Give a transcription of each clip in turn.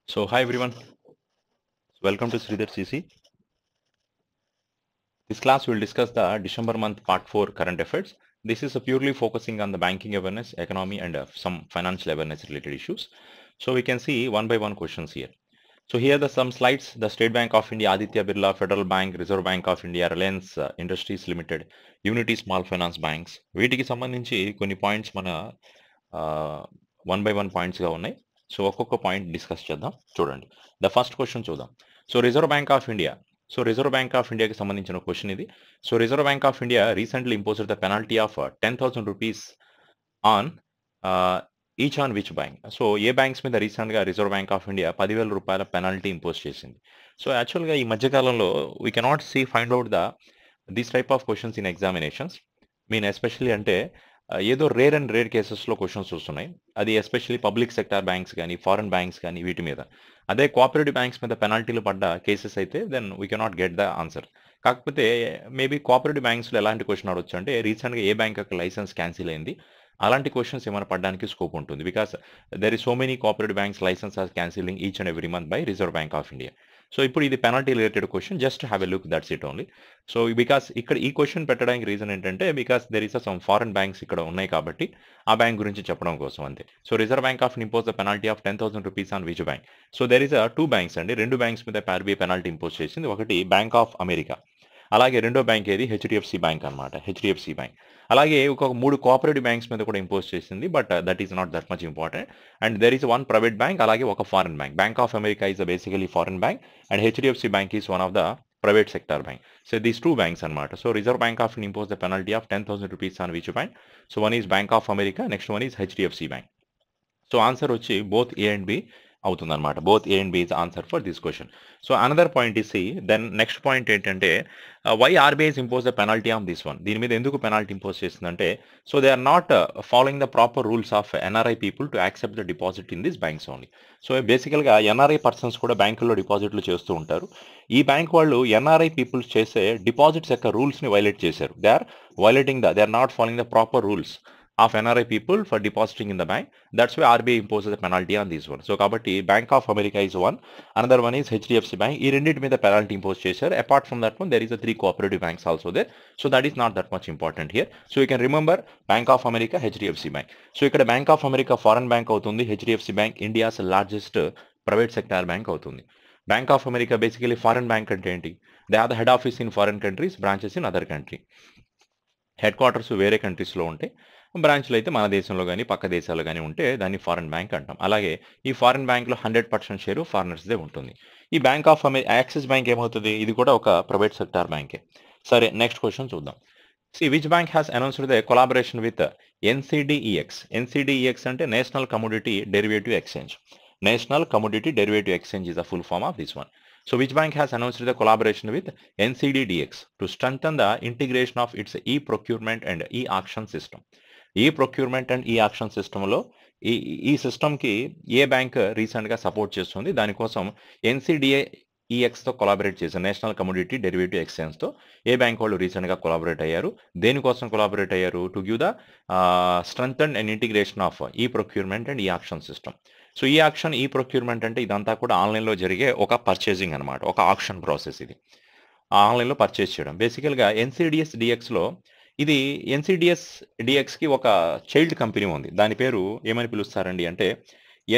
So hi everyone, welcome to Sridhar CC. This class will discuss the December month part 4 current affairs. This is purely focusing on the banking awareness, economy and some financial awareness related issues. So we can see one by one questions here. So here are some slides. The State Bank of India, Aditya Birla, Federal Bank, Reserve Bank of India, Reliance Industries Limited, Unity Small Finance Banks. వీటికి సంబంధించి కొన్ని points మన one by one పాయింట్స్గా ఉన్నాయి. So ఒక్కొక్క point discuss చేద్దాం. చూడండి, the first question చూద్దాం. So reserve Bank of India, so reserve Bank of ఇండియాకి సంబంధించిన క్వశ్చన్ ఇది. So reserve Bank of India recently imposed the penalty of 10,000 rupees on each on which bank. So A banks మీద రీసెంట్గా reserve Bank of India 10,000 రూపాయల penalty impose చేసింది. So యాక్చువల్గా ఈ మధ్యకాలంలో we cannot find out this type of questions in examinations. Mean especially అంటే ఏదో rare కేసెస్లో క్వశ్చన్స్ వస్తున్నాయి. అది ఎస్పెషల్లీ పబ్లిక్ సెక్టార్ బ్యాంక్స్ కానీ ఫారెన్ బ్యాంక్స్ కానీ వీటి మీద. అదే కోఆపరేటివ్ బ్యాంక్స్ మీద పెనాల్టీలు పడ్డ కేసెస్ అయితే then we cannot get the answer. కాకపోతే మేబీ కోఆపరేటివ్ బ్యాంక్స్లో ఎలాంటి క్వశ్చన్ అడవచ్చు అంటే రీసెంట్గా ఏ బ్యాంక్ యొక్క లైసెన్స్ క్యాన్సిల్ అయింది, అలాంటి క్వశ్చన్స్ ఏమైనా పడడానికి స్కోప్ ఉంటుంది. Because there is so many cooperative banks licence are cancelling each and every month by Reserve Bank of India. So ఇప్పుడు ఇది penalty related question, just have a look, that's it only. So because ఇక్కడ ఈ question పెట్టడానికి reason ఏంటంటే because there is some foreign banks ఇక్కడ ఉన్నాయి కాబట్టి ఆ బ్యాంక్ గురించి చెప్పడం కోసం అంతే. So reserve Bank of impose the penalty of 10,000 rupees on which bank. So there is two banks అండి, రెండు బ్యాంక్స్ మీద ఆర్బీఐ పెనాల్టీ ఇంపోజ్ చేసింది. ఒకటి బ్యాంక్ ఆఫ్ అమెరికా, అలాగే రెండో బ్యాంక్ ఏది హెచ్డిఎఫ్సి బ్యాంక్ అనమాట, హెచ్డిఎఫ్సి బ్యాంక్. అలాగే ఒక 3 కోఆపరేటివ్ బ్యాంక్స్ మీద కూడా ఇంపోజ్ చేసింది, but that is not that much important. And there is one private bank, అలాగే ఒక foreign bank. Bank of America is basically foreign bank and HDFC bank is one of the private sector bank. So these two banks anamata. So Reserve Bank of India imposed the penalty of 10,000 rupees on which bank? So one is Bank of America, next one is HDFC Bank. So answer వచ్చి both A and B అవుతుందన్నమాట. Both A and B is answer for this question. So another point is C, then next point ఏంటంటే why RBI impose the penalty on this one. దీని మీద ఎందుకు penalty impose చేస్తుందంటే so they are not following the proper rules of NRI people to accept the deposit in this banks only. So బేసికల్గా NRI persons కూడా బ్యాంకుల్లో డిపాజిట్లు చేస్తూ ఉంటారు. ఈ బ్యాంక్ వాళ్ళు ఎన్ఆర్ఐ పీపుల్స్ చేసే డిపాజిట్స్ యొక్క రూల్స్ని వైలేట్ చేశారు. They are not following the proper rules of NRI people for depositing in the bank. That's why RBI imposes a penalty on this one. So kabatti Bank of America is one, another one is HDFC Bank. Ee rendit మీద penalty impose చేశారు. Apart from that one, there is a 3 cooperative banks also there. So that is not that much important here. So you can remember Bank of America, HDFC Bank. So ikkada Bank of America foreign bank అవుతుంది, HDFC Bank India's largest private sector bank అవుతుంది. Bank of America basically foreign bank అంటే ఏంటి? They have the head office in foreign countries, branches in other country. Head quarters వేరే కంట్రీస్లో ఉంటాయి, బ్రాంచ్లు అయితే మన దేశంలో కానీ పక్క దేశాల్లో కానీ ఉంటే దాన్ని ఫారెన్ బ్యాంక్ అంటాం. అలాగే ఈ ఫారెన్ బ్యాంక్లో 100% షేరు ఫారినర్స్దే ఉంటుంది. ఈ బ్యాంక్ ఆఫ్ యాక్సిస్ బ్యాంక్ ఏమవుతుంది, ఇది కూడా ఒక ప్రైవేట్ సెక్టార్ బ్యాంకే. సరే, నెక్స్ట్ క్వశ్చన్ చూద్దాం. Which bank has announced the collaboration with NCDEX. NCDEX అంటే national commodity derivative exchange. National commodity derivative exchange is the full form of this one. So which bank has announced the collaboration with NCDDX to strengthen the integration of its e-procurement and e-auction system? E-procurement and e-auction system లో ఈ సిస్టమ్కి ఏ bank రీసెంట్గా support చేస్తుంది, దానికోసం ఎన్సిడిఏఈఎక్స్తో collaborate చేశారు. National commodity derivative ఎక్స్చేంజ్తో ఏ బ్యాంక్ వాళ్ళు రీసెంట్గా కొలాబరేట్ అయ్యారు, దేనికోసం కొలాబరేట్ అయ్యారు? To give the strengthened and integration of e-procurement and e-auction system. So e auction, e procurement అంటే ఇదంతా కూడా ఆన్లైన్లో జరిగే ఒక పర్చేసింగ్ అనమాట, ఒక ఆక్షన్ ప్రాసెస్. ఇది ఆన్లైన్లో పర్చేస్ చేయడం. బేసికల్గా ఎన్సిడిఎస్ డిఎక్స్లో ఇది ఎన్సిడిఎస్ డిఎక్స్కి ఒక చైల్డ్ కంపెనీ ఉంది. దాని పేరు ఏమని పిలుస్తారండి అంటే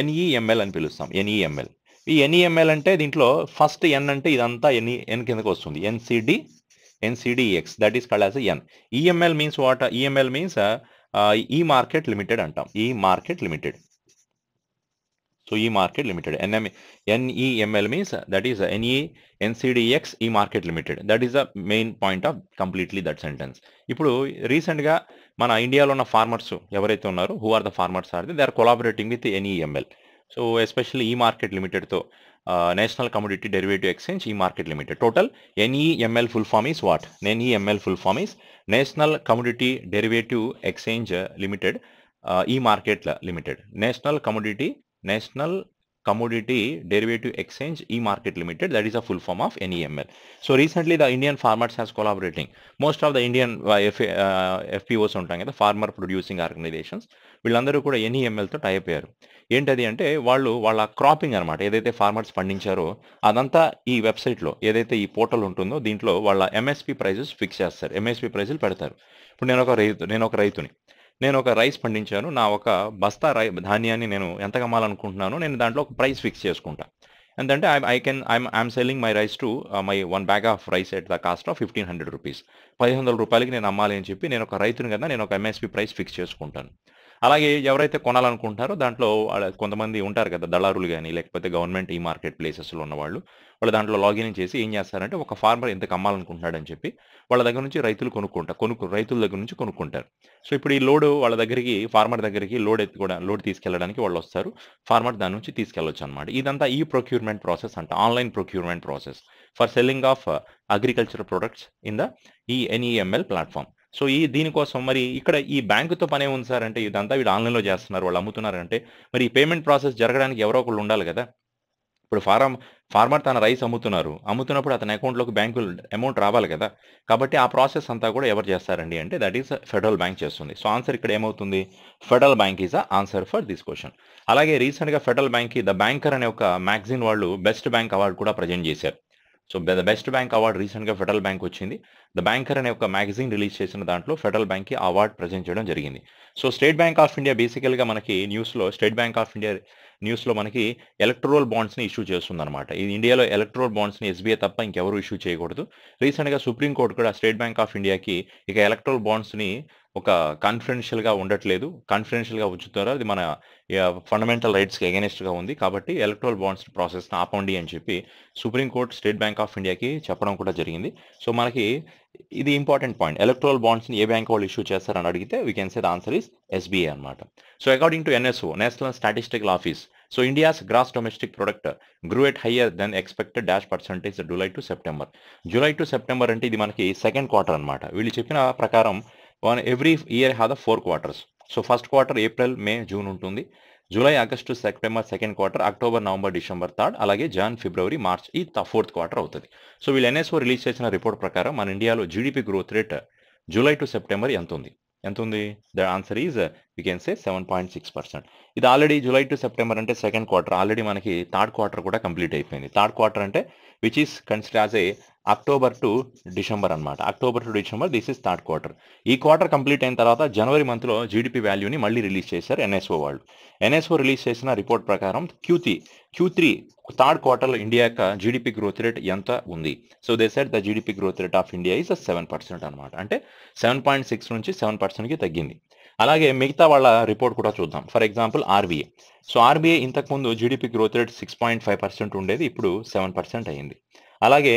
ఎన్ఈఎంఎల్ అని పిలుస్తాం. ఎన్ఈఎంఎల్. ఈ ఎన్ఈఎంఎల్ అంటే దీంట్లో ఫస్ట్ ఎన్ అంటే ఇదంతా ఎన్ కిందకు వస్తుంది. NCDEX, that is called as N. EML means what? EML means e market limited అంటాం. E market limited. So E-Market Limited. NEML means that is NCDX E-Market Limited. That is the main point of completely that sentence. ఇప్పుడు రీసెంట్గా మన ఇండియాలో ఉన్న farmers ఎవరైతే ఉన్నారో, who are the farmers are they are collaborating with NEML. So especially E-Market Limitedతో national commodity derivative exchange E-Market Limited. Total NEML full form is what? NEML full form is national commodity derivative exchange limited, E-Market Limited. National Commodity Derivative Exchange E-Market Limited, that is a full form of NEML. So recently the Indian farmers has collaborating. Most of the Indian FPOs ఉంటాయి కదా, farmer producing organisations, వీళ్ళందరూ కూడా NEMLతో type అయ్యారు. ఏంటది అంటే వాళ్ళు వాళ్ళ cropping అనమాట, ఏదైతే ఫార్మర్స్ పండించారో అదంతా ఈ వెబ్సైట్లో ఏదైతే ఈ పోర్టల్ ఉంటుందో దీంట్లో వాళ్ళ MSP ప్రైజెస్ ఫిక్స్ చేస్తారు, MSP ప్రైజులు పెడతారు. ఇప్పుడు నేను ఒక రైతుని, నేను ఒక రైస్ పండించాను, నా ఒక బస్తా ధాన్యాన్ని నేను ఎంత కమ్మాలనుకుంటున్నానో నేను దాంట్లో ఒక ప్రైస్ ఫిక్స్ చేసుకుంటా. ఎందుకంటే I'm selling my rise to my 1 bag of rice at the cost of 1500 rupees, 1500 రూపాయలకి నేను అమ్మాలి అని చెప్పి నేను ఒక రైతుని కదా, నేను ఒక MSP ప్రైస్ ఫిక్స్ చేసుకుంటాను. అలాగే ఎవరైతే కొనాలనుకుంటారో దాంట్లో కొంతమంది ఉంటారు కదా, దళారులు కానీ లేకపోతే గవర్నమెంట్ ఈ మార్కెట్ ప్లేసెస్లో ఉన్నవాళ్ళు, వాళ్ళు దాంట్లో లాగిన్ చేసి ఏం చేస్తారంటే ఒక ఫార్మర్ ఎంత కమ్మాలనుకుంటున్నాడని చెప్పి వాళ్ళ దగ్గర నుంచి రైతులు రైతుల దగ్గర నుంచి కొనుక్కుంటారు. సో ఇప్పుడు ఈ లోడ్ వాళ్ళ దగ్గరికి, ఫార్మర్ దగ్గరికి లోడ్ తీసుకెళ్ళడానికి వాళ్ళు వస్తారు, ఫార్మర్ దాని నుంచి తీసుకెళ్ళొచ్చు అనమాట. ఇదంతా ఈ ప్రొక్యూర్మెంట్ ప్రాసెస్ అంట, online procurement process for selling of agriculture products in the ఈ NEML ప్లాట్ఫామ్. సో దీనికోసం మరి ఇక్కడ ఈ బ్యాంకుతో పనే ఉంది సార్ అంటే, ఇదంతా వీళ్ళు ఆన్లైన్లో చేస్తున్నారు, వాళ్ళు అమ్ముతున్నారంటే మరి ఈ పేమెంట్ ప్రాసెస్ జరగడానికి ఎవరో ఒకళ్ళు ఉండాలి కదా. ఇప్పుడు ఫార్మర్ తన రైస్ అమ్ముతున్నప్పుడు అతని అకౌంట్లోకి బ్యాంకు అమౌంట్ రావాలి కదా. కాబట్టి ఆ ప్రాసెస్ అంతా కూడా ఎవరు చేస్తారండి అంటే దట్ ఈస్ ఫెడరల్ బ్యాంక్ చేస్తుంది. సో ఆన్సర్ ఇక్కడ ఏమవుతుంది, federal bank is the answer for this question. అలాగే రీసెంట్గా ఫెడరల్ బ్యాంక్కి ద బ్యాంకర్ అనే ఒక మ్యాగజైన్ వాళ్ళు బెస్ట్ బ్యాంక్ అవార్డు కూడా ప్రజెంట్ చేశారు. So the best bank award రీసెంట్గా ఫెడరల్ బ్యాంక్ వచ్చింది. ద బ్యాంకర్ అనే ఒక మ్యాగజైన్ రిలీజ్ చేసిన దాంట్లో ఫెడరల్ బ్యాంక్కి అవార్డు ప్రజెంట్ చేయడం జరిగింది. So state Bank of India బేసికల్గా మనకి స్టేట్ బ్యాంక్ ఆఫ్ ఇండియా న్యూస్లో మనకి ఎలక్ట్రల్ బాండ్స్ని ఇష్యూ చేస్తుందన్నమాట. ఇది ఇండియాలో ఎలక్ట్రల్ బాండ్స్ని SBI తప్ప ఇంకెవరు ఇష్యూ చేయకూడదు. రీసెంట్గా సుప్రీంకోర్టు కూడా స్టేట్ బ్యాంక్ ఆఫ్ ఇండియాకి ఇక ఎలక్ట్రల్ బాండ్స్ని ఒక కాన్ఫిడెన్షియల్గా ఉండట్లేదు, కాన్ఫిడెన్షియల్గా ఉంచుతారు, అది మన ఫండమెంటల్ రైట్స్కి అగెనిస్ట్గా ఉంది, కాబట్టి ఎలక్ట్రల్ బాండ్స్ ప్రాసెస్ని ఆపండి అని చెప్పి సుప్రీంకోర్టు స్టేట్ బ్యాంక్ ఆఫ్ ఇండియాకి చెప్పడం కూడా జరిగింది. సో మనకి ఇది ఇంపార్టెంట్ పాయింట్, ఎలక్ట్రల్ బాండ్స్ని ఏ బ్యాంక్ వాళ్ళు ఇష్యూ చేస్తారని అడిగితే we can say the answer is SBI అనమాట. So according to NSO, national statistical office, so India's gross domestic product grew at higher than expected %, July to September అంటే ఇది మనకి second quarter అనమాట. వీళ్ళు చెప్పిన ప్రకారం every year have the 4 quarters. So first quarter April, May, June ఉంటుంది, July, August, September second quarter, October, November, December third, అలాగే Jan, February, March ఈ ఫోర్త్ క్వార్టర్ అవుతుంది. సో వీళ్ళు NSO రిలీజ్ చేసిన రిపోర్ట్ ప్రకారం మన ఇండియాలో GDP growth rate July to September ఎంత ఉంది? The answer is we can say 7.6%. ఇది ఆల్రెడీ జూలై టు సెప్టెంబర్ అంటే సెకండ్ క్వార్టర్, ఆల్రెడీ మనకి థర్డ్ క్వార్టర్ కూడా కంప్లీట్ అయిపోయింది. థర్డ్ క్వార్టర్ అంటే which is consider as a October to December అనమాట. October to December, this is third quarter. ఈ quarter complete అయిన తర్వాత జనవరి మంత్లో GDP వాల్యూని మళ్ళీ రిలీజ్ చేశారు NSO వాళ్ళు. NSO రిలీజ్ చేసిన రిపోర్ట్ ప్రకారం Q3 థర్డ్ క్వార్టర్లో ఇండియా యొక్క GDP గ్రోత్ రేట్ ఎంత ఉంది? So they said the GDP growth rate of India is 7% అనమాట. అంటే 7.6 నుంచి 7%కి తగ్గింది. అలాగే మిగతా వాళ్ళ రిపోర్ట్ కూడా చూద్దాం. For example RBI. So RBI ఇంతకుముందు GDP గ్రోత్ రేట్ 6.5% ఉండేది, ఇప్పుడు 7% అయింది. అలాగే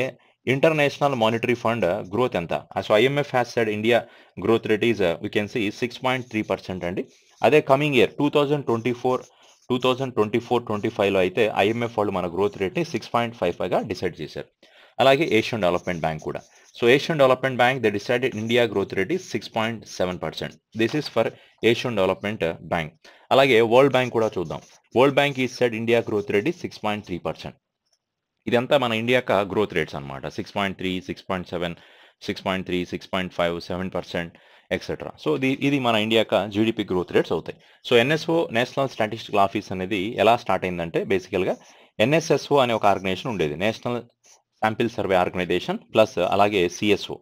ఇంటర్నేషనల్ మానిటరీ ఫండ్ గ్రోత్ ఎంత? So IMF has said India growth rate is we can see 6.3% అండి. అదే కమింగ్ ఇయర్ 2024-25లో అయితే IMF వాళ్ళు మన గ్రోత్ రేట్ని 6.55గా డిసైడ్ చేశారు. అలాగే ఏషియన్ డెవలప్మెంట్ బ్యాంక్ కూడా. So Asian Development bank they decided India growth rate is 6.7%. This is for Asian Development bank. అలాగే world bank కూడా చూద్దాం. World bank is said India growth rate is 6.3%. ఇదంతా మన India యొక్క growth rates అనమాట. 6.3, 6.7, 6.3, 6.5, 7%, etcetera. So ఇది మన India యొక్క GDP గ్రోత్ రేట్స్ అవుతాయి. So NSO, national statistical office అనేది ఎలా స్టార్ట్ అయిందంటే బేసికల్గా NSSO అనే ఒక ఆర్గనైజేషన్ ఉండేది, national sample survey organisation, plus అలాగే CSO.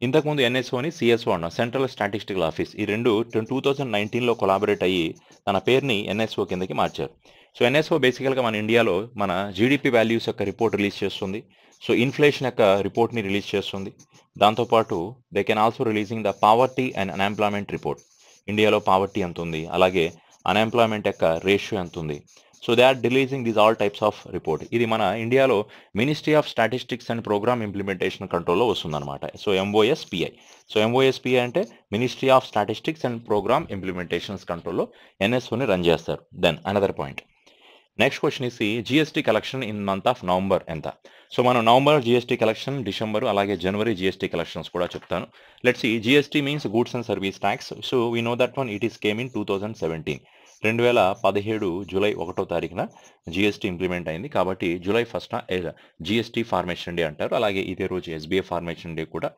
ఇంతకుముందు NSOని CSO అన్నాం, సెంట్రల్ స్టాటిస్టికల్ ఆఫీస్. ఈ రెండు 2019లో కొలాబరేట్ అయ్యి తన పేరుని NSO కిందకి మార్చారు. సో NSO బేసికల్గా మన ఇండియాలో మన GDP వాల్యూస్ యొక్క రిపోర్ట్ రిలీజ్ చేస్తుంది. సో ఇన్ఫ్లేషన్ యొక్క రిపోర్ట్ని రిలీజ్ చేస్తుంది. దాంతోపాటు they can also releasing the poverty and unemployment report. ఇండియాలో పావర్టీ ఎంత ఉంది, అలాగే అన్ఎంప్లాయ్మెంట్ యొక్క రేషియో ఎంత ఉంది. So they are releasing these all types of report. ఇది మన ఇండియాలో ministry of statistics and programme implementation కంట్రోల్లో వస్తుందన్నమాట. So MOSPI. సో MOSPI అంటే ministry of statistics and programme implementations కంట్రోల్లో NSOని రన్ చేస్తారు. Then another point. Next question is GST collection in month of November ఎంత? సో మనం నవంబర్ GST కలెక్షన్, డిసెంబర్ అలాగే జనవరి GST కలెక్షన్స్ కూడా చెప్తాను. Let's see. GST means goods and service tax. So we know that one it is came in 2017. 2017 July 1వ తారీఖున GST implement అయింది. కాబట్టి జూలై 1న జిఎస్టీ ఫార్మేషన్ డే అంటారు. అలాగే ఇదే రోజు ఎస్బీఐ ఫార్మేషన్ డే కూడా,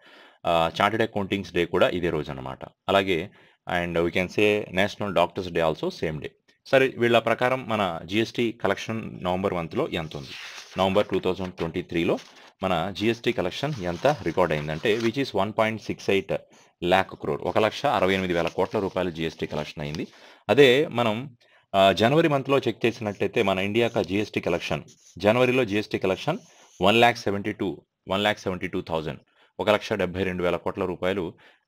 చార్టెడ్ అకౌంటింగ్స్ డే కూడా ఇదే రోజు అనమాట. అలాగే and we can say national doctors day also same day. సరే, వీళ్ళ ప్రకారం మన జిఎస్టీ కలెక్షన్ నవంబర్ మంత్లో ఎంత ఉంది? నవంబర్ 2023లో మన జిఎస్టీ కలెక్షన్ ఎంత రికార్డ్ అయిందంటే విచ్ ఈస్ 1.68 lakh crore, 1,68,000 కోట్ల రూపాయలు జిఎస్టీ కలెక్షన్ అయింది. అదే మనం జనవరి మంత్లో చెక్ చేసినట్లయితే మన ఇండియాకి జిఎస్టీ కలెక్షన్ జనవరిలో జిఎస్టీ కలెక్షన్ 1,72,000, 1,72,000 కోట్ల రూపాయలు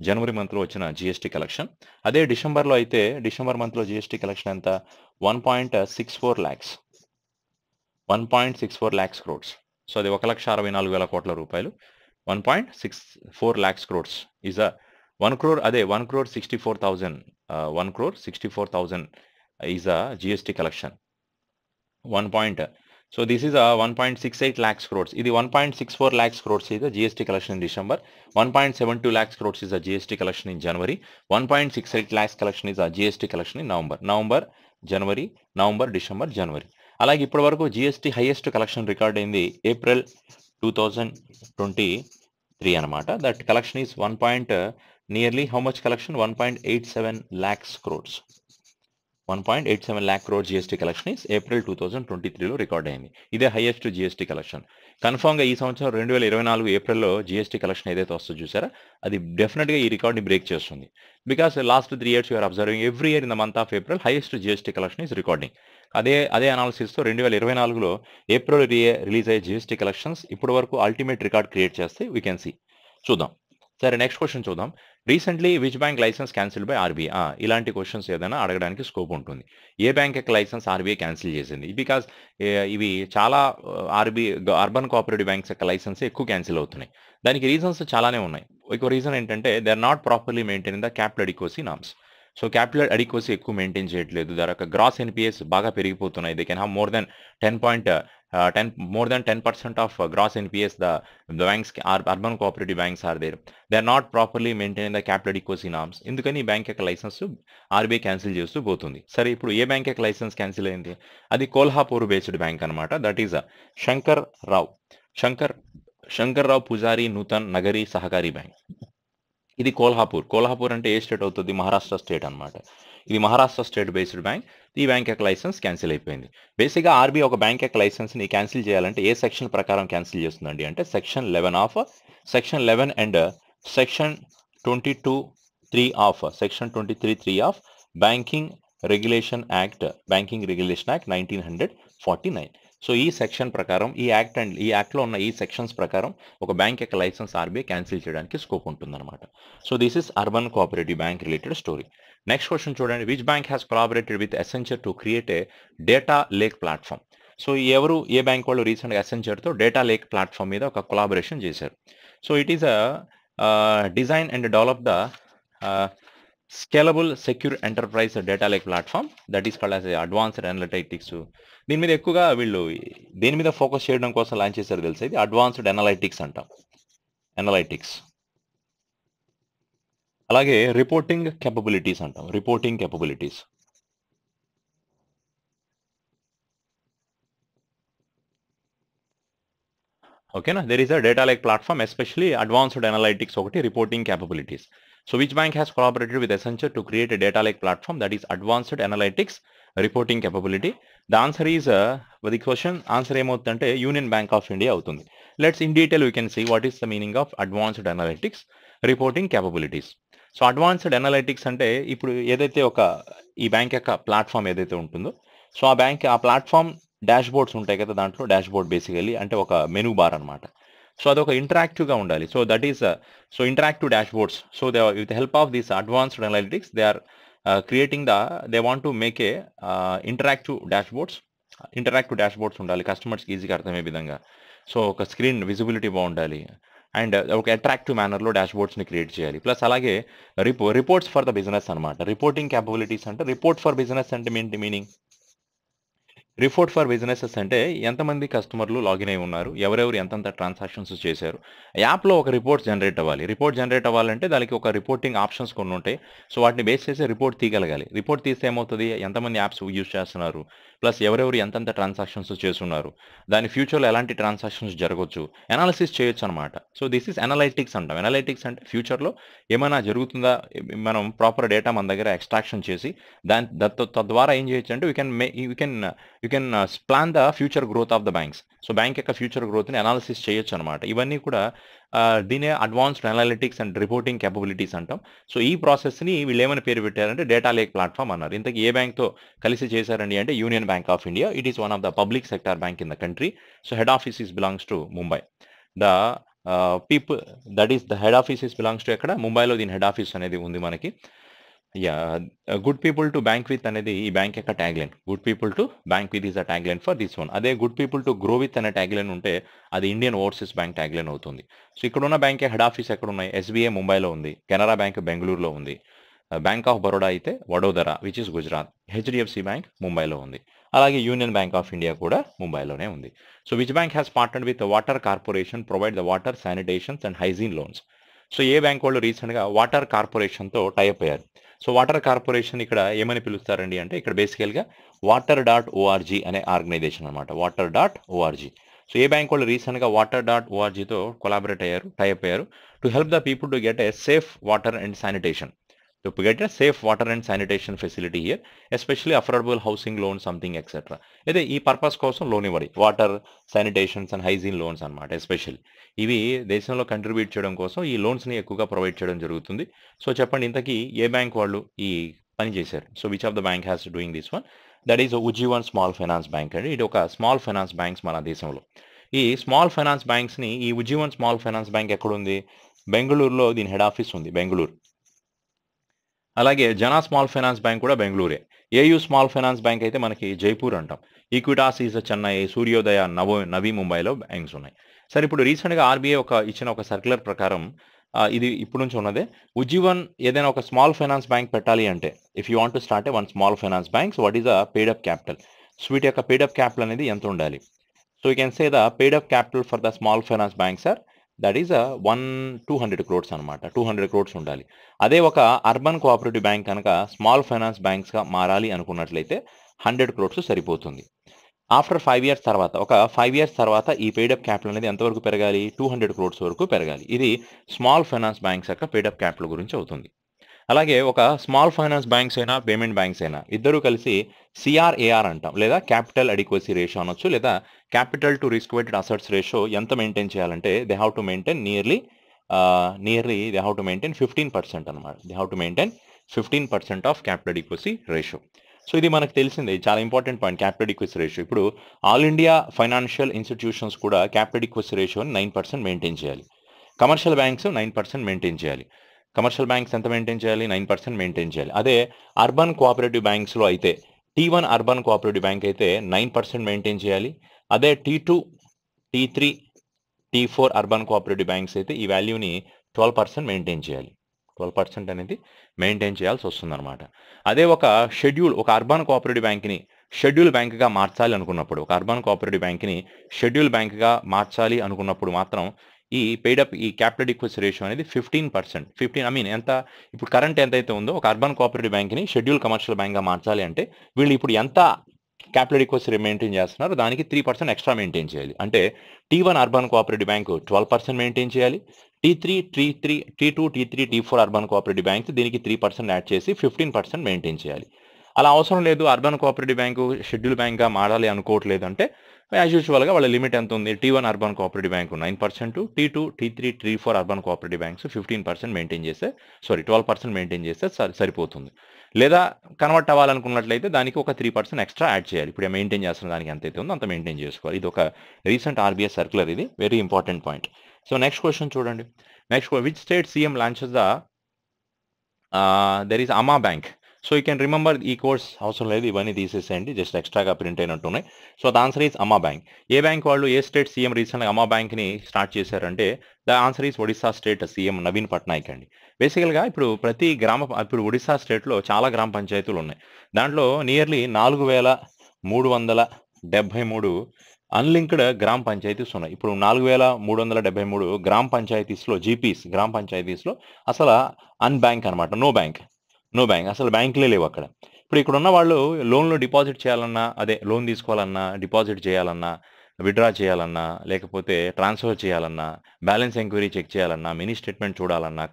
జనవరి మంత్లో వచ్చిన జిఎస్టీ కలెక్షన్. అదే డిసెంబర్లో అయితే డిసెంబర్ మంత్లో జిఎస్టీ కలెక్షన్ ఎంత? 1.64 lakhs crores. సో అది 1,64,000 కోట్ల రూపాయలు. 1.64 lakhs crores ఈజ్ 1 crore. అదే 1,64,000 is GST collection. So this is a 1.68 lakhs crores. ఇది 1.64 lakhs crores is the GST collection in December. 1.72 lakhs crores is the GST collection in January. 1.68 lakhs collection is the GST collection in November, January, November, December, January. అలాగే ఇప్పటి వరకు GST highest collection record అయింది April 2023 అనమాట. That collection is nearly how much collection? 1.87 lakhs crores. 1.87 lakh crore GST collection is April 2023లో record అయింది. ఇదే highest GST collection. కన్ఫామ్గా ఈ సంవత్సరం 2024 ఏప్రిల్లో జిఎస్టీ కలెక్షన్ ఏదైతే వస్తుందో చూసారా, అది డెఫినెట్గా ఈ రికార్డ్ని బ్రేక్ చేస్తుంది. Because last 3 years you're observing every year in the month of April highest GST collection is recording. అదే అనాలిసిస్తో 2024లో ఏప్రిల్ రిలీజ్ అయ్యే జిఎస్టీ కలెక్షన్స్ ఇప్పటి వరకు అల్టిమేట్ రికార్డ్ క్రియేట్ చేస్తే వీ కెన్ సీ. చూద్దాం. సరే, నెక్స్ట్ క్వశ్చన్ చూద్దాం. Recently which bank licence cancelled by RBI? ఇలాంటి క్వశ్చన్స్ ఏదైనా అడగడానికి స్కోప్ ఉంటుంది. ఏ బ్యాంక్ యొక్క లైసెన్స్ ఆర్బీఐ క్యాన్సిల్ చేసింది? బికాస్ ఇవి చాలా అర్బన్ కోఆపరేటివ్ బ్యాంక్స్ యొక్క లైసెన్స్ ఎక్కువ క్యాన్సిల్ అవుతున్నాయి. దానికి రీజన్స్ చాలానే ఉన్నాయి. ఒక రీజన్ ఏంటంటే they are not properly maintain the capital adequacy norms. So capital adequacy ఎక్కువ మెయింటైన్ చేయట్లేదు. దాని యొక్క గ్రాస్ ఎన్పిఎస్ బాగా పెరిగిపోతున్నాయి. They can have more than 10% of gross NPS the banks urban cooperative banks are there. They are not properly maintaining the capital adequacy norms. ఇందుకని ఈ bank యొక్క licence RBI cancel చేస్తూ పోతుంది. సరే, ఇప్పుడు ఏ బ్యాంక్ యొక్క లైసెన్స్ క్యాన్సిల్ అయింది? అది కోల్హాపూర్ బేస్డ్ బ్యాంక్ అనమాట. That is Shankar Rao Pujari Nutan Nagari Sahakari bank. ఇది కోల్హాపూర్ అంటే ఏ స్టేట్ అవుతుంది? మహారాష్ట్ర స్టేట్ అనమాట. ఇది మహారాష్ట్ర స్టేట్ బేస్డ్ బ్యాంక్. ఈ బ్యాంక్ యొక్క లైసెన్స్ క్యాన్సిల్ అయిపోయింది. బేసిక్గా ఆర్బీఐ ఒక బ్యాంక్ యొక్క లైసెన్స్ని క్యాన్సిల్ చేయాలంటే ఏ సెక్షన్ ప్రకారం క్యాన్సిల్ చేస్తుందండి అంటే section 11 and section 23 of banking regulation act 1949. So ఈ సెక్షన్ ప్రకారం ఈ యాక్ట్లో ఉన్న ఈ సెక్షన్స్ ప్రకారం ఒక బ్యాంక్ యొక్క లైసెన్స్ ఆర్బీఐ క్యాన్సిల్ చేయడానికి స్కోప్ ఉంటుందన్నమాట. So this is urban cooperative bank related story. Next question చూడండి. Which bank has collaborated with Accenture to create a data lake platform? So ఏ బ్యాంక్ వాళ్ళు రీసెంట్గా ఎసెంచర్తో డేటా లేక్ ప్లాట్ఫామ్ మీద ఒక collaboration చేశారు. So it is design and develop the scalable secure enterprise data lake platform that is called as advanced analytics. దీని మీద ఎక్కువగా వీళ్ళు దేని మీద ఫోకస్ చేయడం కోసం లాంచ్ చేశారు తెలుసా? ఇది అడ్వాన్స్డ్ అనలైటిక్స్ అంటాం. అలాగే రిపోర్టింగ్ కేపబిలిటీస్ అంటాం. ఓకేనా? There is a data lake platform, especially advanced analytics ఒకటి, reporting capabilities. So which bank has collaborated with Accenture to create a data lake platform that is advanced analytics reporting capability? The answer is the question answer ఏమవుతుందంటే Union Bank of India అవుతుంది. Let's in detail we can see what is the meaning of advanced analytics reporting capabilities. So advanced analytics అంటే ఇప్పుడు ఏదైతే ఈ bank యొక్క platform ఏదైతే ఉంటుందో, so ఆ ప్లాట్ఫామ్ డాష్ బోర్డ్స్ ఉంటాయి కదా, దాంట్లో డాష్ బోర్డ్ బేసికలీ అంటే ఒక మెనూ బార్ అనమాట. సో అదొక ఇంటరాక్టివ్గా ఉండాలి. So that is interactive dashboards. So they with help of this advanced analytics they are they want to make a interactive dashboards ఉండాలి, కస్టమర్స్కి ఈజీగా అర్థమయ్యే విధంగా. సో ఒక స్క్రీన్ విజిబిలిటీ బాగుండాలి అండ్ ఒక అట్రాక్టివ్ మేనర్లో డాష్ బోర్డ్స్ని క్రియేట్ చేయాలి. ప్లస్ అలాగే రిపోర్ట్స్ ఫర్ ద బిజినెస్ అనమాట. రిపోర్టింగ్ క్యాపబిలిటీస్ అంటే రిపోర్ట్ ఫర్ బిజినెస్ అంటే ఏంటి మీనింగ్? రిపోర్ట్ ఫర్ బిజినెసెస్ అంటే ఎంతమంది కస్టమర్లు లాగిన్ అయి ఉన్నారు, ఎవరెవరు ఎంతెంత ట్రాన్సాక్షన్స్ చేశారు. యాప్లో ఒక రిపోర్ట్ జనరేట్ అవ్వాలి. రిపోర్ట్ జనరేట్ అవ్వాలంటే దానికి ఒక రిపోర్టింగ్ ఆప్షన్స్ కొన్ని ఉంటాయి. సో వాటిని బేస్ చేసి రిపోర్ట్ తీయగలగాలి. రిపోర్ట్ తీస్తే ఏమవుతుంది, ఎంతమంది యాప్స్ యూజ్ చేస్తున్నారు, ప్లస్ ఎవరెవరు ఎంతెంత ట్రాన్సాక్షన్స్ చేస్తున్నారు, దాని ఫ్యూచర్లో ఎలాంటి ట్రాన్సాక్షన్స్ జరగవచ్చు, అనాలిసిస్ చేయొచ్చు అనమాట. సో దిస్ ఇస్ అనలైటిక్స్ అంటాం. అనలైటిక్స్ అంటే ఫ్యూచర్లో ఏమైనా జరుగుతుందా, మనం ప్రాపర్ డేటా మన దగ్గర ఎక్స్ట్రాక్షన్ చేసి తద్వారా ఏం చేయొచ్చు అంటే you can plan the future growth of the banks. So bank యొక్క ఫ్యూచర్ గ్రోత్ని అనాలిసిస్ చేయొచ్చు అనమాట. ఇవన్నీ కూడా దీనే advanced analytics and reporting capabilities అంటాం. సో ఈ ప్రాసెస్ని వీళ్ళు ఏమని పేరు పెట్టారంటే డేటా లేక్ ప్లాట్ఫామ్ అన్నారు. ఇంతకీ ఏ బ్యాంక్తో కలిసి చేశారండి అంటే union Bank of India. It is one of the public sector bank in the country. So head office is belongs to Mumbai. The people that is the head office is belongs to ఎక్కడ, ముంబైలో దీని head office అనేది ఉంది మనకి. Good people to bank with అనేది ఈ bank యొక్క tag line. Good people to bank with is the tagline for this one. అదే good people to grow with అనే ట్యాగ్ లైన్ ఉంటే అది Indian overseas bank tag line అవుతుంది. So ఇక్కడ ఉన్న బ్యాంక్ హెడ్ ఆఫీస్ ఎక్కడ ఉన్నాయి, ఎస్బీఐ ముంబైలో ఉంది, కెనరా బ్యాంక్ బెంగళూరులో ఉంది, బ్యాంక్ ఆఫ్ బరోడా అయితే Vadodara which is Gujarat, HDFC bank ముంబైలో ఉంది, అలాగే యూనియన్ బ్యాంక్ ఆఫ్ ఇండియా కూడా ముంబైలోనే ఉంది. So which bank has partnered with water corporation provide the water, sanitations and hygiene loans. So ఏ బ్యాంక్ వాళ్ళు రీసెంట్గా వాటర్ కార్పొరేషన్తో టైఅప్ అయ్యారు. సో వాటర్ కార్పొరేషన్ ఇక్కడ ఏమని పిలుస్తారండి అంటే ఇక్కడ బేసికల్గా water.org అనే ఆర్గనైజేషన్ అనమాట. water.org. సో ఏ బ్యాంక్ వాళ్ళు రీసెంట్గా water.orgతో కొలాబరేట్ అయ్యారు, టైఅప్ అయ్యారు to help the people to get a safe water and sanitation. to get a safe water and sanitation facility here, especially affordable housing loan, something etc. అయితే ఈ purpose కోసం loan ఇవ్వడి, water, sanitations and hygiene loans అనమాట. Especially ఇవి దేశంలో contribute చేయడం కోసం ఈ లోన్స్ని ఎక్కువగా ప్రొవైడ్ చేయడం జరుగుతుంది. సో చెప్పండి ఇంతకీ ఏ బ్యాంక్ వాళ్ళు ఈ పని చేశారు. So which of the bank has doing this one, that is Ujjivan small finance bank అండి. ఇది ఒక స్మాల్ ఫైనాన్స్ బ్యాంక్స్ మన దేశంలో. ఈ స్మాల్ ఫైనాన్స్ బ్యాంక్స్ని, ఈ ఉజ్జీవన్ స్మాల్ ఫైనాన్స్ బ్యాంక్ ఎక్కడుంది, బెంగళూరులో దీని హెడ్ ఆఫీస్ ఉంది, బెంగళూరు. అలాగే జనా స్మాల్ ఫైనాన్స్ బ్యాంక్ కూడా బెంగళూరే. ఏయూ స్మాల్ ఫైనాన్స్ బ్యాంక్ అయితే మనకి జైపూర్ అంటాం. ఈక్విటాస్ ఈజ్ చెన్నై, సూర్యోదయ, నవీ ముంబైలో బ్యాంక్స్ ఉన్నాయి. సరే ఇప్పుడు రీసెంట్గా ఆర్బీఐ ఇచ్చిన ఒక సర్క్యులర్ ప్రకారం ఇది ఇప్పుడు నుంచి ఉన్నదే, ఉజ్జీవన్ ఏదైనా ఒక స్మాల్ ఫైనాన్స్ బ్యాంక్ పెట్టాలి అంటే if you want to start a one small finance bank, so what is the paid up capital. So వీటి యొక్క పేడ్ అప్ క్యాపిటల్ అనేది ఎంత ఉండాలి. So you can say the paid up capital for the small finance banks are that is 200 crores అనమాట. 200 crores ఉండాలి. అదే ఒక urban cooperative bank కనుక స్మాల్ ఫైనాన్స్ బ్యాంక్స్గా మారాలి అనుకున్నట్లయితే 100 crores సరిపోతుంది. ఆఫ్టర్ 5 years తర్వాత, ఒక 5 years తర్వాత ఈ పేడప్ క్యాపిటల్ అనేది ఎంతవరకు పెరగాలి, 200 crores వరకు పెరగాలి. ఇది స్మాల్ ఫైనాన్స్ బ్యాంక్స్ యొక్క పేడప్ క్యాపిటల్ గురించి అవుతుంది. అలాగే ఒక స్మాల్ ఫైనాన్స్ బ్యాంక్స్ అయినా పేమెంట్ బ్యాంక్స్ అయినా ఇద్దరు కలిసి సిఆర్ఏఆర్ అంటాం, లేదా క్యాపిటల్ అడిక్వసీ రేషియో అనొచ్చు, లేదా capital to risk weighted assets ratio ఎంత మెయింటైన్ చేయాలంటే they have to maintain nearly they have to maintain 15% అనమాట. They have to maintain 15% of capital adequacy ratio. So ఇది మనకు తెలిసిందే, చాలా important point capital adequacy ratio. ఇప్పుడు ఆల్ ఇండియా ఫైనాన్షియల్ ఇన్స్టిట్యూషన్స్ కూడా capital adequacy రేషియోని 9% మెయింటైన్ చేయాలి. కమర్షియల్ బ్యాంక్స్ 9% మెయింటైన్ చేయాలి. కమర్షియల్ బ్యాంక్స్ ఎంత మెయింటైన్ చేయాలి, 9% మెయింటైన్ చేయాలి. అదే అర్బన్ కోఆపరేటివ్ బ్యాంక్స్లో అయితే T1 అర్బన్ కోఆపరేటివ్ బ్యాంక్ అయితే 9% మెయింటైన్ చేయాలి. అదే T2, T3, T4 urban cooperative banks అయితే ఈ వాల్యూని 12% మెయింటైన్ చేయాలి. 12% అనేది మెయింటైన్ చేయాల్సి వస్తుందన్నమాట. అదే ఒక అర్బన్ కోఆపరేటివ్ బ్యాంక్ని షెడ్యూల్ బ్యాంక్గా మార్చాలి అనుకున్నప్పుడు, ఒక అర్బన్ కోఆపరేటివ్ బ్యాంక్ని షెడ్యూల్ బ్యాంక్గా మార్చాలి అనుకున్నప్పుడు మాత్రం ఈ పెయిడప్ ఈ క్యాపిటల్ అడిక్వసీ రేషియో అనేది 15%. ఎంత ఇప్పుడు కరెంట్ ఎంతైతే ఉందో ఒక అర్బన్ కోఆపరేటివ్ బ్యాంక్ని షెడ్యూల్ కమర్షియల్ బ్యాంక్గా మార్చాలి అంటే వీళ్ళు ఇప్పుడు ఎంత క్యాపిటల్ అడిక్వసీ మెయింటైన్ చేస్తున్నారు దానికి 3% ఎక్స్ట్రా మెయింటైన్ చేయాలి. అంటే T1 urban cooperative bank 12% maintain చేయాలి. T2, T3, T4 urban cooperative bank దీనికి 3% యాడ్ చేసి 15% మెయింటైన్ చేయాలి. అలా అవసరం లేదు, అర్బన్ కోఆపరేటివ్ బ్యాంకు షెడ్యూల్ బ్యాంక్గా మారాలి అనుకోవట్లేదు అంటే యాజ్ యూజువల్గా వాళ్ళ లిమిట్ ఎంత ఉంది, T1 urban cooperative bank 9%, T2, T3, T4 urban cooperative banks 15% maintain చేస్తే 12% మెయింటైన్ చేస్తే సరిపోతుంది. లేదా కన్వర్ట్ అవ్వాలనుకున్నట్లయితే దానికి ఒక 3% ఎక్స్ట్రా యాడ్ చేయాలి. ఇప్పుడు మెయింటైన్ చేస్తున్న దానికి ఎంత అయితే ఉందో అంత మెయింటైన్ చేసుకోవాలి. ఇది ఒక రీసెంట్ ఆర్బీఐ సర్క్యులర్, ఇది very important point. So next question చూడండి. Which state CM launches there is Ama bank. So you can remember, ఈ కోర్స్ అవసరం లేదు, ఇవన్నీ తీసేసేయండి, జస్ట్ ఎక్స్ట్రాగా ప్రింట్ అయినట్టున్నాయి. So the answer is Ama bank. ఏ బ్యాంక్ వాళ్ళు, ఏ స్టేట్ సీఎం రీసెంట్గా అమా బ్యాంక్ని స్టార్ట్ చేశారంటే the answer is Odisha state CM Naveen Patnaik అండి. బేసికల్గా ఇప్పుడు ఇప్పుడు ఒడిశా స్టేట్లో చాలా గ్రామ పంచాయతీలు ఉన్నాయి. దాంట్లో నియర్లీ 4300 43 అన్లింక్డ్ గ్రామ పంచాయతీస్ ఉన్నాయి. ఇప్పుడు 4373 గ్రామ పంచాయతీస్‌లో జీపీస్ గ్రామ పంచాయతీస్‌లో అసలు అన్‌బ్యాంక్ అనమాట. No bank. No bank. అసలు బ్యాంకులే లేవు అక్కడ. ఇప్పుడు ఇక్కడున్న వాళ్ళు లోన్‌లో డిపాజిట్ చేయాలన్నా, అదే లోన్ తీసుకోవాలన్నా, డిపాజిట్ చేయాలన్నా, విత్‌డ్రా చేయాలన్నా, లేకపోతే ట్రాన్స్‌ఫర్ చేయాలన్నా, బ్యాలెన్స్ ఎంక్వైరీ చెక్ చేయాలన్నా, మినీ స్టేట్‌మెంట్ చూడాలన్నా,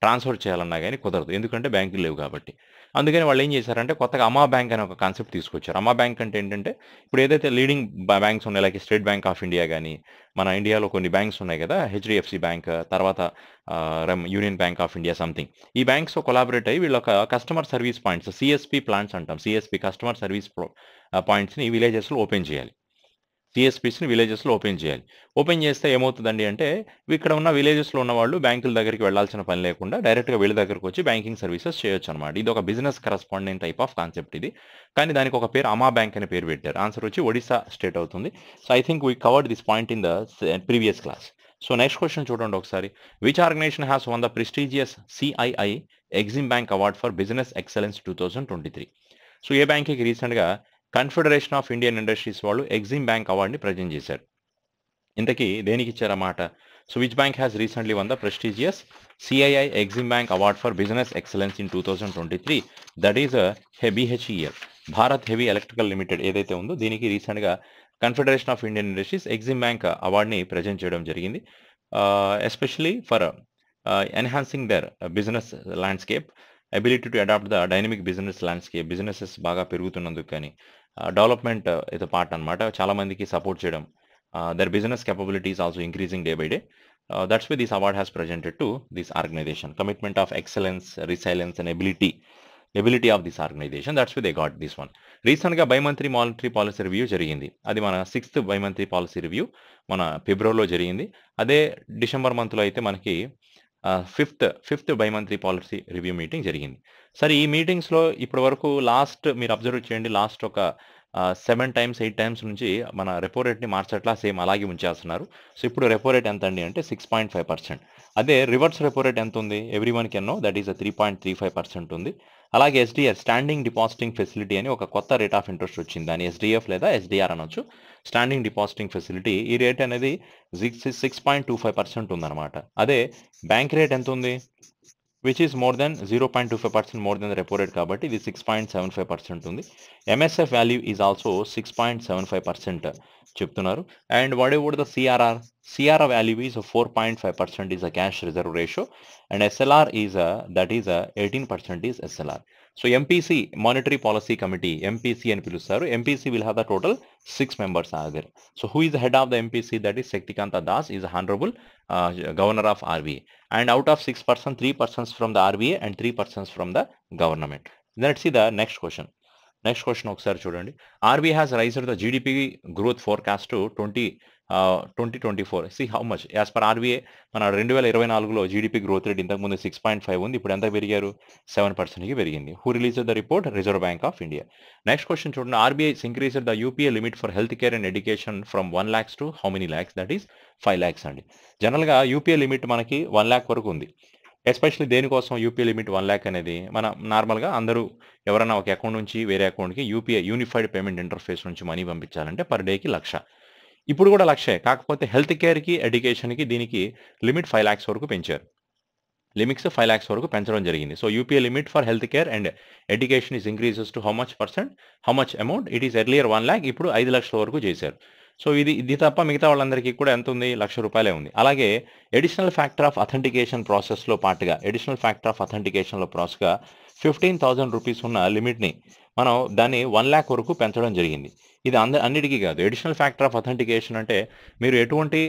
ట్రాన్స్‌ఫర్ చేయాలన్నా గాని కుదరదు. ఎందుకంటే బ్యాంకులు లేవు కాబట్టి. అందుకని వాళ్ళేం చేశారంటే కొత్తగా అమా బ్యాంక్ అనే ఒక కాన్సెప్ట్ తీసుకొచ్చారు. అమా బ్యాంక్ అంటే ఏంటంటే ఇప్పుడు ఏదైతే లీడింగ్ బ్యాంక్స్ ఉన్నాయి like state Bank of India గాని, మన ఇండియాలో కొన్ని బ్యాంక్స్ ఉన్నాయి కదా! హెచ్‌డీఎఫ్‌సీ బ్యాంక్, తర్వాత union Bank of India something. ఈ బ్యాంక్స్‌తో కొలాబరేట్ అయ్యి వీళ్ళొక customer service points CSP plants అంటాం. సీఎస్‌పీ కస్టమర్ సర్వీస్ పాయింట్స్‌ని విలేజెస్‌లో ఓపెన్ చేయాలి. సీఎస్‌పీస్‌ని విలేజెస్‌లో ఓపెన్ చేయాలి. ఓపెన్ చేస్తే ఏమవుతదండి అంటే, ఇక్కడ ఉన్న విలేజెస్‌లో ఉన్నవాళ్ళు బ్యాంకుల దగ్గరికి వెళ్ళాల్సిన పని లేకుండా డైరెక్ట్‌గా వీళ్ళ దగ్గరకొచ్చి బ్యాంకింగ్ సర్వీసెస్ చేయొచ్చనమాట. ఇదొక business correspondent type of concept ఇది. కానీ దానికి ఒక పేరు అమా బ్యాంక్ అనే పేరు పెట్టారు. ఆన్సర్ వచ్చి ఒడిస్సా స్టేట్ అవుతుంది. So, I think we covered this point in the previous class. So, next question చూడండి ఒకసారి. Which organisation has won the prestigious CII EXIM bank award for business excellence 2023? So, ఏ బ్యాంక్‌కి రీసెంట్‌గా కన్ఫెడరేషన్ ఆఫ్ ఇండియన్ ఇండస్ట్రీస్ వాళ్ళు EXIM bank అవార్డ్‌ని present చేశారు. ఇంతకీ దేనికిచ్చారన్నమాట? So, which bank has recently won the prestigious CII EXIM bank award for business excellence in 2023? That is BHEL. Bharat Heavy Electrical Limited ఏదైతే ఉందో దీనికి రీసెంట్‌గా Confederation of Indian Industries EXIM bank అవార్డ్‌ని present చేయడం జరిగింది. Especially for enhancing their business landscape, ability to adapt the dynamic business landscape. Businesses బాగా పెరుగుతున్నందుకు కానీ, డెవలప్‌మెంట్ ఇస్ ఎ పార్ట్ అన్నమాట. చాలా మందికి సపోర్ట్ చేయడం. Their business capability is also increasing day by day. That's why this award has presented to this organization. Commitment of excellence, resilience and ability of this organization. That's why they got this one. రీసెంట్‌గా బైమంత్లీ monetary policy review జరిగింది. అది మన 6th బైమంత్లీ policy review మన ఫిబ్రవరిలో జరిగింది. అదే December మంత్‌లో అయితే మనకి 5th బైమంత్లీ పాలసీ రివ్యూ మీటింగ్ జరిగింది. సరే ఈ మీటింగ్స్‌లో ఇప్పటి వరకు లాస్ట్ మీరు అబ్జర్వ్ చేయండి. లాస్ట్ ఒక 7 టైమ్స్, 8 టైమ్స్ నుంచి మన రెపో రేట్‌ని మార్చట్లా సేమ్ అలాగే ఉంచేస్తున్నారు. సో, ఇప్పుడు రెపో రేట్ ఎంతండి అంటే 6.5%. అదే రివర్స్ రెపో రేట్ ఎంతుంది? Everyone can know that is 3.35% ఉంది. అలాగే ఎస్‌డీఆర్ స్టాండింగ్ డిపాజిటింగ్ ఫెసిలిటీ అని ఒక కొత్త రేట్ ఆఫ్ ఇంట్రెస్ట్ వచ్చింది. దాన్ని ఎస్‌డీఎఫ్ లేదా ఎస్‌డీఆర్ అనొచ్చు. స్టాండింగ్ డిపాజిటింగ్ ఫెసిలిటీ ఈ రేట్ అనేది 6.25% ఉందన్నమాట. అదే బ్యాంక్ రేట్ ఎంతుంది? Which is more than 0.25% more than the repo rate కాబట్టి ఇది 6.75% ఉంది. ఎంఎస్ఎఫ్ వాల్యూ ఈజ్ ఆల్సో 6.75% చెప్తున్నారు. And what about the CRR? CRR value is 4.5% is a cash reserve ratio and SLR is that is 18% is SLR. So, MPC monetary policy committee MPC అని పిలుస్తారు. MPC will have the total 6 members are there. So, who is the head of the MPC? That is Shaktikanta Das is honourable governor of RBI. And out of 6 persons, 3 persons from the RBI and 3 persons from the government. Let's see the next question. Next question ఒకసారి చూడండి. RBI has raised the GDP growth forecast to 2024. See how much as per RBI మన 2024లో GDP growth rate ఇంతకుముందు 6.5 ఉంది. ఇప్పుడు ఎంత పెరిగారు? 7%కి పెరిగింది. Who release the report? Reserve Bank of India. Next question చూడండి. RBI increased the UPI limit for health care and education from 1 lakhs to how many lakhs? That is 5 lakhs అండి. జనరల్గా యూపీఏ లిమిట్ మనకి 1 lakh వరకు ఉంది. Especially దేనికోసం UPI limit 1 lakh అనేది మన నార్మల్గా అందరూ ఎవరైనా ఒక అకౌంట్ నుంచి వేరే అకౌంట్కి యూపీఐ యూనిఫైడ్ పేమెంట్ ఇంటర్ఫేస్ నుంచి మనీ పంపించాలంటే పర్ డేకి 1,00,000. ఇప్పుడు కూడా 1,00,000. కాకపోతే హెల్త్ కేర్‌కి, ఎడ్యుకేషన్‌కి దీనికి లిమిట్ 5 lakhs వరకు పెంచారు. లిమిట్స్ 5 lakhs వరకు పెంచడం జరిగింది. So, UPI limit for health care and education is increases to how much percent? How much amount? It is earlier 1 lakh, ఇప్పుడు 5 లక్షల వరకు చేశారు. సో, ఇది తప్ప మిగతా వాళ్ళందరికీ కూడా ఎంత ఉంది? ₹1,00,000 ఉంది. అలాగే అడిషనల్ ఫ్యాక్టర్ ఆఫ్ అథెంటికేషన్ ప్రాసెస్‌లో పాటుగా అడిషనల్ ఫ్యాక్టర్ ఆఫ్ అథెంటికేషన్‌లో ప్రాసెస్‌గా ₹15,000 ఉన్న లిమిట్‌ని మనం దాన్ని 1 lakh వరకు పెంచడం జరిగింది. ఇది అన్నిటికీ కాదు. అడిషనల్ ఫ్యాక్టర్ ఆఫ్ అథెంటికేషన్ అంటే మీరు ఎటువంటి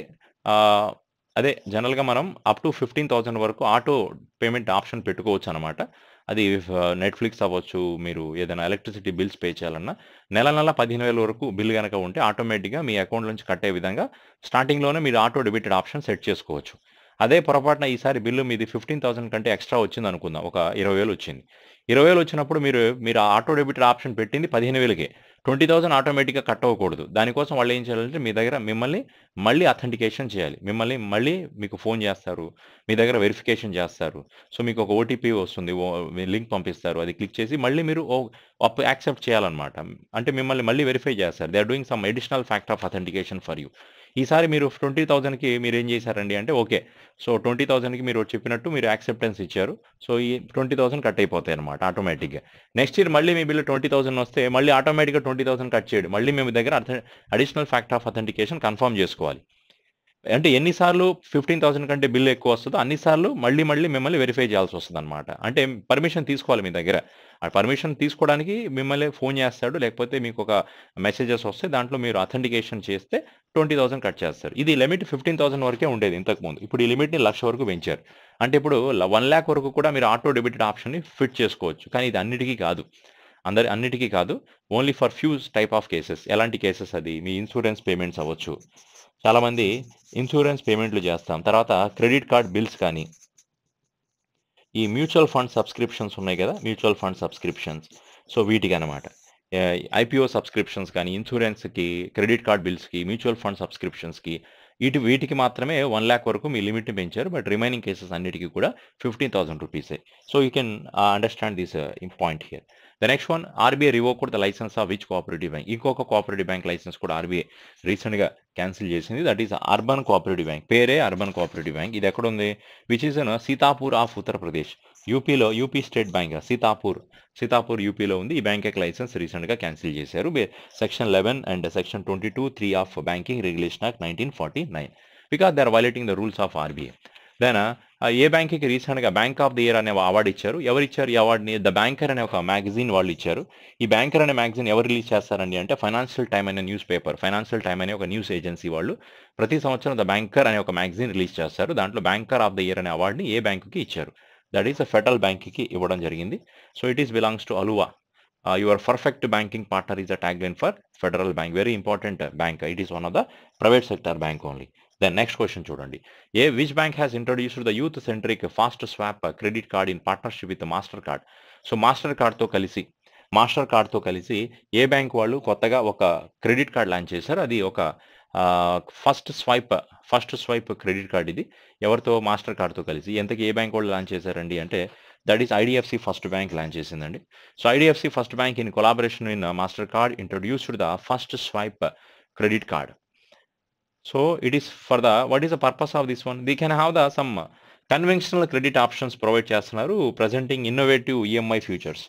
అదే జనరల్‌గా మనం అప్ టు 15,000 వరకు ఆటో పేమెంట్ ఆప్షన్ పెట్టుకోవచ్చు అనమాట. అది నెట్‌ఫ్లిక్స్ అవ్వచ్చు, మీరు ఏదైనా ఎలక్ట్రిసిటీ బిల్స్ పే చేయాలన్నా నెల 15,000 వరకు బిల్ గనక ఉంటే ఆటోమేటిక్‌గా మీ అకౌంట్ నుంచి కట్టే విధంగా స్టార్టింగ్‌లోనే మీరు ఆటో డెబిటెడ్ ఆప్షన్ సెట్ చేసుకోవచ్చు. అదే పొరపాటున ఈసారి బిల్లు మీది 15,000 కంటే ఎక్స్ట్రా వచ్చింది అనుకుందాం. ఒక 20,000 వచ్చింది. 20,000 వచ్చినప్పుడు మీరు ఆటో డెబిటర్ ఆప్షన్ పెట్టింది 15,000కే. 20,000 ఆటోమేటిక్‌గా కట్ అవ్వకూడదు. దానికోసం వాళ్ళు ఏం చేయాలంటే మీ దగ్గర మిమ్మల్ని మళ్ళీ అథెంటికేషన్ చేయాలి. మిమ్మల్ని మళ్ళీ మీకు ఫోన్ చేస్తారు. మీ దగ్గర వెరిఫికేషన్ చేస్తారు. సో, మీకు ఒక ఓటీపీ వస్తుంది. లింక్ పంపిస్తారు. అది క్లిక్ చేసి మళ్ళీ మీరు యాక్సెప్ట్ చేయాలన్నమాట. అంటే మిమ్మల్ని మళ్ళీ వెరిఫై చేస్తారు. They are doing some additional factor of authentication for you. ఈసారి మీరు 20,000కి మీరేం చేశారండి అంటే ఓకే. సో, 20,000కి మీరు చెప్పినట్టు మీరు యాక్సెప్టెన్స్ ఇచ్చారు. సో, ఈ 20,000 కట్ అయిపోతాయన్నమాట ఆటోమేటిక్‌గా. నెక్స్ట్ ఇయర్ మళ్ళీ మీ బిల్ 20,000 వస్తే మళ్ళీ ఆటోమేటిక్‌గా 20,000 కట్ చేయడు. మళ్ళీ మీ దగ్గర additional factor of authentication confirm చేసుకోవాలి. అంటే ఎన్ని సార్లు 15,000 కంటే బిల్ ఎక్కువ వస్తదో అన్ని సార్లు మళ్ళీ మిమ్మల్ని వెరిఫై చేయాల్సి వస్తదన్నమాట. అంటే పర్మిషన్ తీసుకోవాలి మీ దగ్గర. ఆ పర్మిషన్ తీసుకోవడానికి మిమ్మల్ని ఫోన్ చేస్తాడు. లేకపోతే మీకొక మెసేజెస్ వస్తాయి. దాంట్లో మీరు అథెంటికేషన్ చేస్తే 20,000 కట్ చేస్తారు. ఇది లిమిట్ 15,000 వరకే ఉండేది ఇంతకుముందు. ఇప్పుడు ఈ లిమిట్‌ని 1,00,000 వరకు పెంచారు. అంటే ఇప్పుడు 1,00,000 వరకు కూడా మీరు ఆటో డెబిటెడ్ ఆప్షన్‌ని ఫిట్ చేసుకోవచ్చు. కానీ ఇది అన్నిటికి కాదు. అన్నిటికి కాదు. Only for few type of cases. ఎలాంటి కేసెస్ అది? మీ ఇన్స్యూరెన్స్ పేమెంట్స్ అవ్వచ్చు. చాలామంది ఇన్సూరెన్స్ పేమెంట్లు చేస్తాం. తర్వాత క్రెడిట్ కార్డ్ బిల్స్ కానీ, ఈ మ్యూచువల్ ఫండ్ సబ్స్క్రిప్షన్స్ ఉన్నాయి కదా! Mutual fund subscriptions. సో, వీటికనమాట. ఐపీఓ సబ్స్క్రిప్షన్స్ కానీ, ఇన్సూరెన్స్‌కి, క్రెడిట్ కార్డ్ బిల్స్‌కి, మ్యూచువల్ ఫండ్ సబ్స్క్రిప్షన్స్‌కి వీటికి మాత్రమే 1,00,000 వరకు మీ లిమిట్‌ని పెంచారు. బట్ రిమైనింగ్ కేసెస్ అన్నిటికి కూడా 15,000 రూపీసే. So, you can understand this point here. The next one, RBI revoked the licence of which cooperative bank. ఇంకొక కోఆపరేటివ్ బ్యాంక్ లైసెన్స్ కూడా ఆర్‌బీఐ రీసెంట్‌గా క్యాన్సిల్ చేసింది. That is urban cooperative bank. పేరే urban cooperative bank. ఇది ఎక్కడుంది? Which is in Sitapur of Uttar Pradesh. UP state bank Sitapur యూపీలో ఉంది. ఈ బ్యాంక్ యొక్క లైసెన్స్ రీసెంట్‌గా క్యాన్సిల్ చేశారు. Section 11 and section 22(3) of banking regulation act 1949 because they are violating the rules of RBI. Then ఏ బ్యాంక్‌కి రీసెంట్‌గా బ్యాంక్ ఆఫ్ ది ఇయర్ అనే అవార్డ్ ఇచ్చారు. ఎవరిచ్చారు ఈ అవార్డ్‌ని? ద బ్యాంకర్ అనే ఒక మ్యాగజైన్ వాళ్ళు ఇచ్చారు. ఈ బ్యాంకర్ అనే మ్యాగజైన్ ఎవరు రిలీజ్ చేస్తారండి అంటే ఫైనాన్షియల్ టైమ్ అనే న్యూస్ పేపర్. ఫైనాన్షియల్ టైమ్ అనే ఒక న్యూస్ ఏజెన్సీ వాళ్ళు ప్రతి సంవత్సరం ద బ్యాంకర్ అనే ఒక మ్యాగజైన్ రిలీజ్ చేస్తారు. దాంట్లో బ్యాంకర్ ఆఫ్ ది ఇయర్ అనే అవార్డ్‌ని ఏ బ్యాంక్‌కి ఇచ్చారు. దట్ ఈస్ ఫెడరల్ బ్యాంక్‌కి ఇవ్వడం జరిగింది. So, it is belongs to Aluva. Your perfect banking partner is the tagline for Federal bank. Very important bank. It is one of the private sector bank only. Then next question చూడండి. Which bank has introduced the youth centric fast swap credit card in partnership with Mastercard. So, master కార్డ్‌తో కలిసి ఏ bank వాళ్ళు కొత్తగా ఒక credit card launch చేశారు. అది ఒక ఫస్ట్ స్వైప్ క్రెడిట్ కార్డ్ ఇది. ఎవరితో? మాస్టర్ కార్డ్‌తో కలిసి. ఎంతకి ఏ బ్యాంక్ వాళ్ళు లాంచ్ చేశారండి అంటే that is IDFC first bank launch చేసిందండి. So, IDFC first Bank in collaboration in Mastercard introduced the first swipe credit card. So, it is for the what is the purpose of this one? They can have the some conventional credit options provide చేస్తున్నారు. presenting innovative EMI features.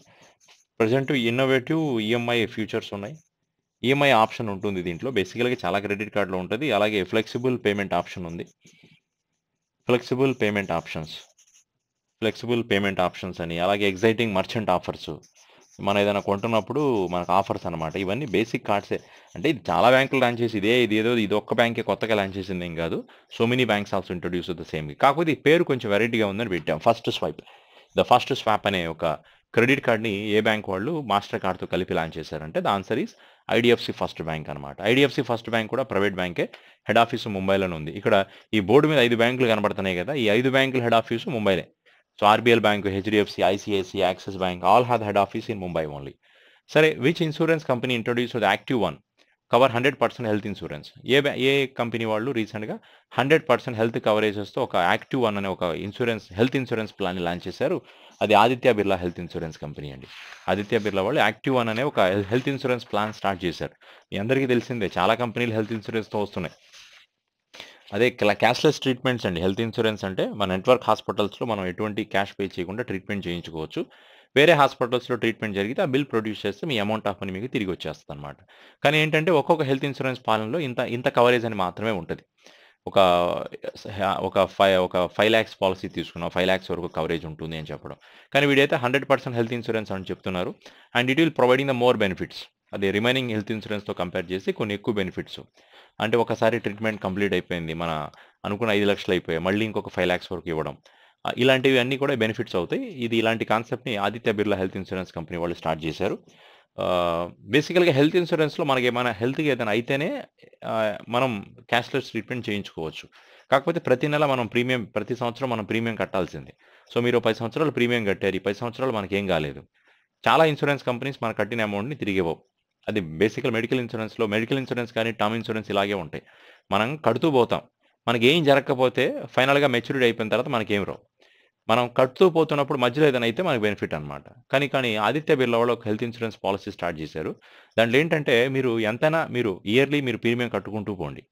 ఉన్నాయి. EMI option ఉంటుంది దీంట్లో. బేసికల్‌గా చాలా credit కార్డ్‌లో ఉంటది. అలాగే flexible payment option ఉంది. ఫ్లెక్సిబుల్ పేమెంట్ ఆప్షన్స్ అని, అలాగే ఎక్సైటింగ్ మర్చెంట్ ఆఫర్స్. మనం ఏదైనా కొంటున్నప్పుడు మనకు ఆఫర్స్ అనమాట. ఇవన్నీ బేసిక్ కార్డ్సే. అంటే ఇది చాలా బ్యాంకులు లాంచ్ చేసి ఇది ఒక్క బ్యాంకే కొత్తగా లాంచ్ చేసింది ఏం కాదు. So many banks also introduce the same. కాకపోతే ఈ పేరు కొంచెం వెరైటీగా ఉందని పెట్టాం. ఫస్ట్ స్వాప్ అనే ఒక క్రెడిట్ కార్డ్‌ని ఏ బ్యాంక్ వాళ్ళు మాస్టర్ కార్డ్‌తో కలిపి లాంచ్ చేశారంటే the answer is IDFC first Bank అనమాట. ఐడీఎఫ్‌సి ఫస్ట్ బ్యాంక్ కూడా ప్రైవేట్ బ్యాంకే. హెడ్ ఆఫీస్ ముంబైలోనే ఉంది. ఇక్కడ ఈ బోర్డు మీద 5 బ్యాంకులు కనబడుతున్నాయి కదా! ఈ 5 బ్యాంకుల హెడ్ ఆఫీసు ముంబైనే. So, RBL bank, HDFC, ICICI, Axis bank all have the head office in Mumbai only. సరే, which insurance company introduced the active one cover 100% health insurance. ఏ కంపెనీ వాళ్ళు రీసెంట్‌గా 100% హెల్త్ కవరేజెస్‌తో ఒక యాక్టివ్ వన్ అనే ఒక హెల్త్ ఇన్సూరెన్స్ ప్లాన్‌ని launch చేశారు. అది Aditya Birla health insurance company అండి. ఆదిత్య బిర్లా వాళ్ళు యాక్టివ్ వన్ అనే ఒక హెల్త్ ఇన్సూరెన్స్ ప్లాన్ స్టార్ట్ చేశారు. మీ అందరికీ తెలిసిందే చాలా కంపెనీలు హెల్త్ ఇన్సూరెన్స్‌తో వస్తున్నాయి. అదే క్యాష్‌లెస్ ట్రీట్మెంట్స్ అండి. హెల్త్ ఇన్సూరెన్స్ అంటే మన నెట్వర్క్ హాస్పిటల్స్‌లో మనం ఎటువంటి క్యాష్ పే చేయకుండా ట్రీట్మెంట్ చేయించుకోవచ్చు. వేరే హాస్పిటల్స్‌లో ట్రీట్మెంట్ జరిగితే ఆ బిల్ ప్రొడ్యూస్ చేస్తే మీ అమౌంట్ ఆఫ్ మనీ మీకు తిరిగి వచ్చేస్తదనమాట. కానీ ఏంటంటే ఒక్కొక్క హెల్త్ ఇన్సూరెన్స్ పాలనలో ఇంత కవరేజ్ అని మాత్రమే ఉంటది. ఒక ఒక 5 లాక్స్ పాలిసీ తీసుకున్నాం. 5 లాక్స్ వరకు కవరేజ్ ఉంటుంది అని చెప్పడం. కానీ వీడైతే 100% హెల్త్ ఇన్సూరెన్స్ అని చెప్తున్నారు. And it will providing the more benefits. అది రిమైనింగ్ హెల్త్ ఇన్సూరెన్స్‌తో కంపేర్ చేసి కొన్ని ఎక్కువ బెనిఫిట్స్. అంటే ఒకసారి ట్రీట్మెంట్ కంప్లీట్ అయిపోయింది. అనుకున్న 5 లక్షలు అయిపోయాయి. మళ్ళీ ఇంకొక 5 లాక్స్ వరకు ఇవ్వడం. ఇలాంటివి అన్నీ కూడా బెనిఫిట్స్ అవుతాయి. ఇలాంటి కాన్సెప్ట్‌ని Aditya Birla health insurance company వాళ్ళు స్టార్ట్ చేశారు. బేసికల్‌గా హెల్త్ ఇన్సూరెన్స్‌లో మనకేమైనా హెల్త్‌కి ఏదైనా అయితేనే మనం క్యాష్‌లెస్ ట్రీట్మెంట్ చేయించుకోవచ్చు. కాకపోతే ప్రతి నెల మనం ప్రతి సంవత్సరం మనం ప్రీమియం కట్టాల్సిందే. సో మీరు 10 సంవత్సరాలు ప్రీమియం కట్టారు. ఈ 10 సంవత్సరాలు మనకేం కాలేదు. చాలా ఇన్సూరెన్స్ కంపెనీస్ మనం కట్టిన అమౌంట్‌ని తిరిగివ్వవు. అది బేసికల్ మెడికల్ ఇన్సూరెన్స్ కానీ, టర్మ్ ఇన్సూరెన్స్ ఇలాగే ఉంటాయి. మనం కడుతూ పోతాం. మనకేం జరగకపోతే ఫైనల్‌గా మెచ్యూరిటీ అయిపోయిన తర్వాత మనకేమి రావు. మనం కడుతూ పోతున్నప్పుడు మధ్యలో ఏదైనా అయితే మనకు బెనిఫిట్ అనమాట. కానీ ఆదిత్య బిర్లా వాళ్ళు ఒక హెల్త్ ఇన్సూరెన్స్ పాలిసీ స్టార్ట్ చేశారు. దాంట్లో ఏంటంటే మీరు ఇయర్లీ ప్రీమియం కట్టుకుంటూ పోండి.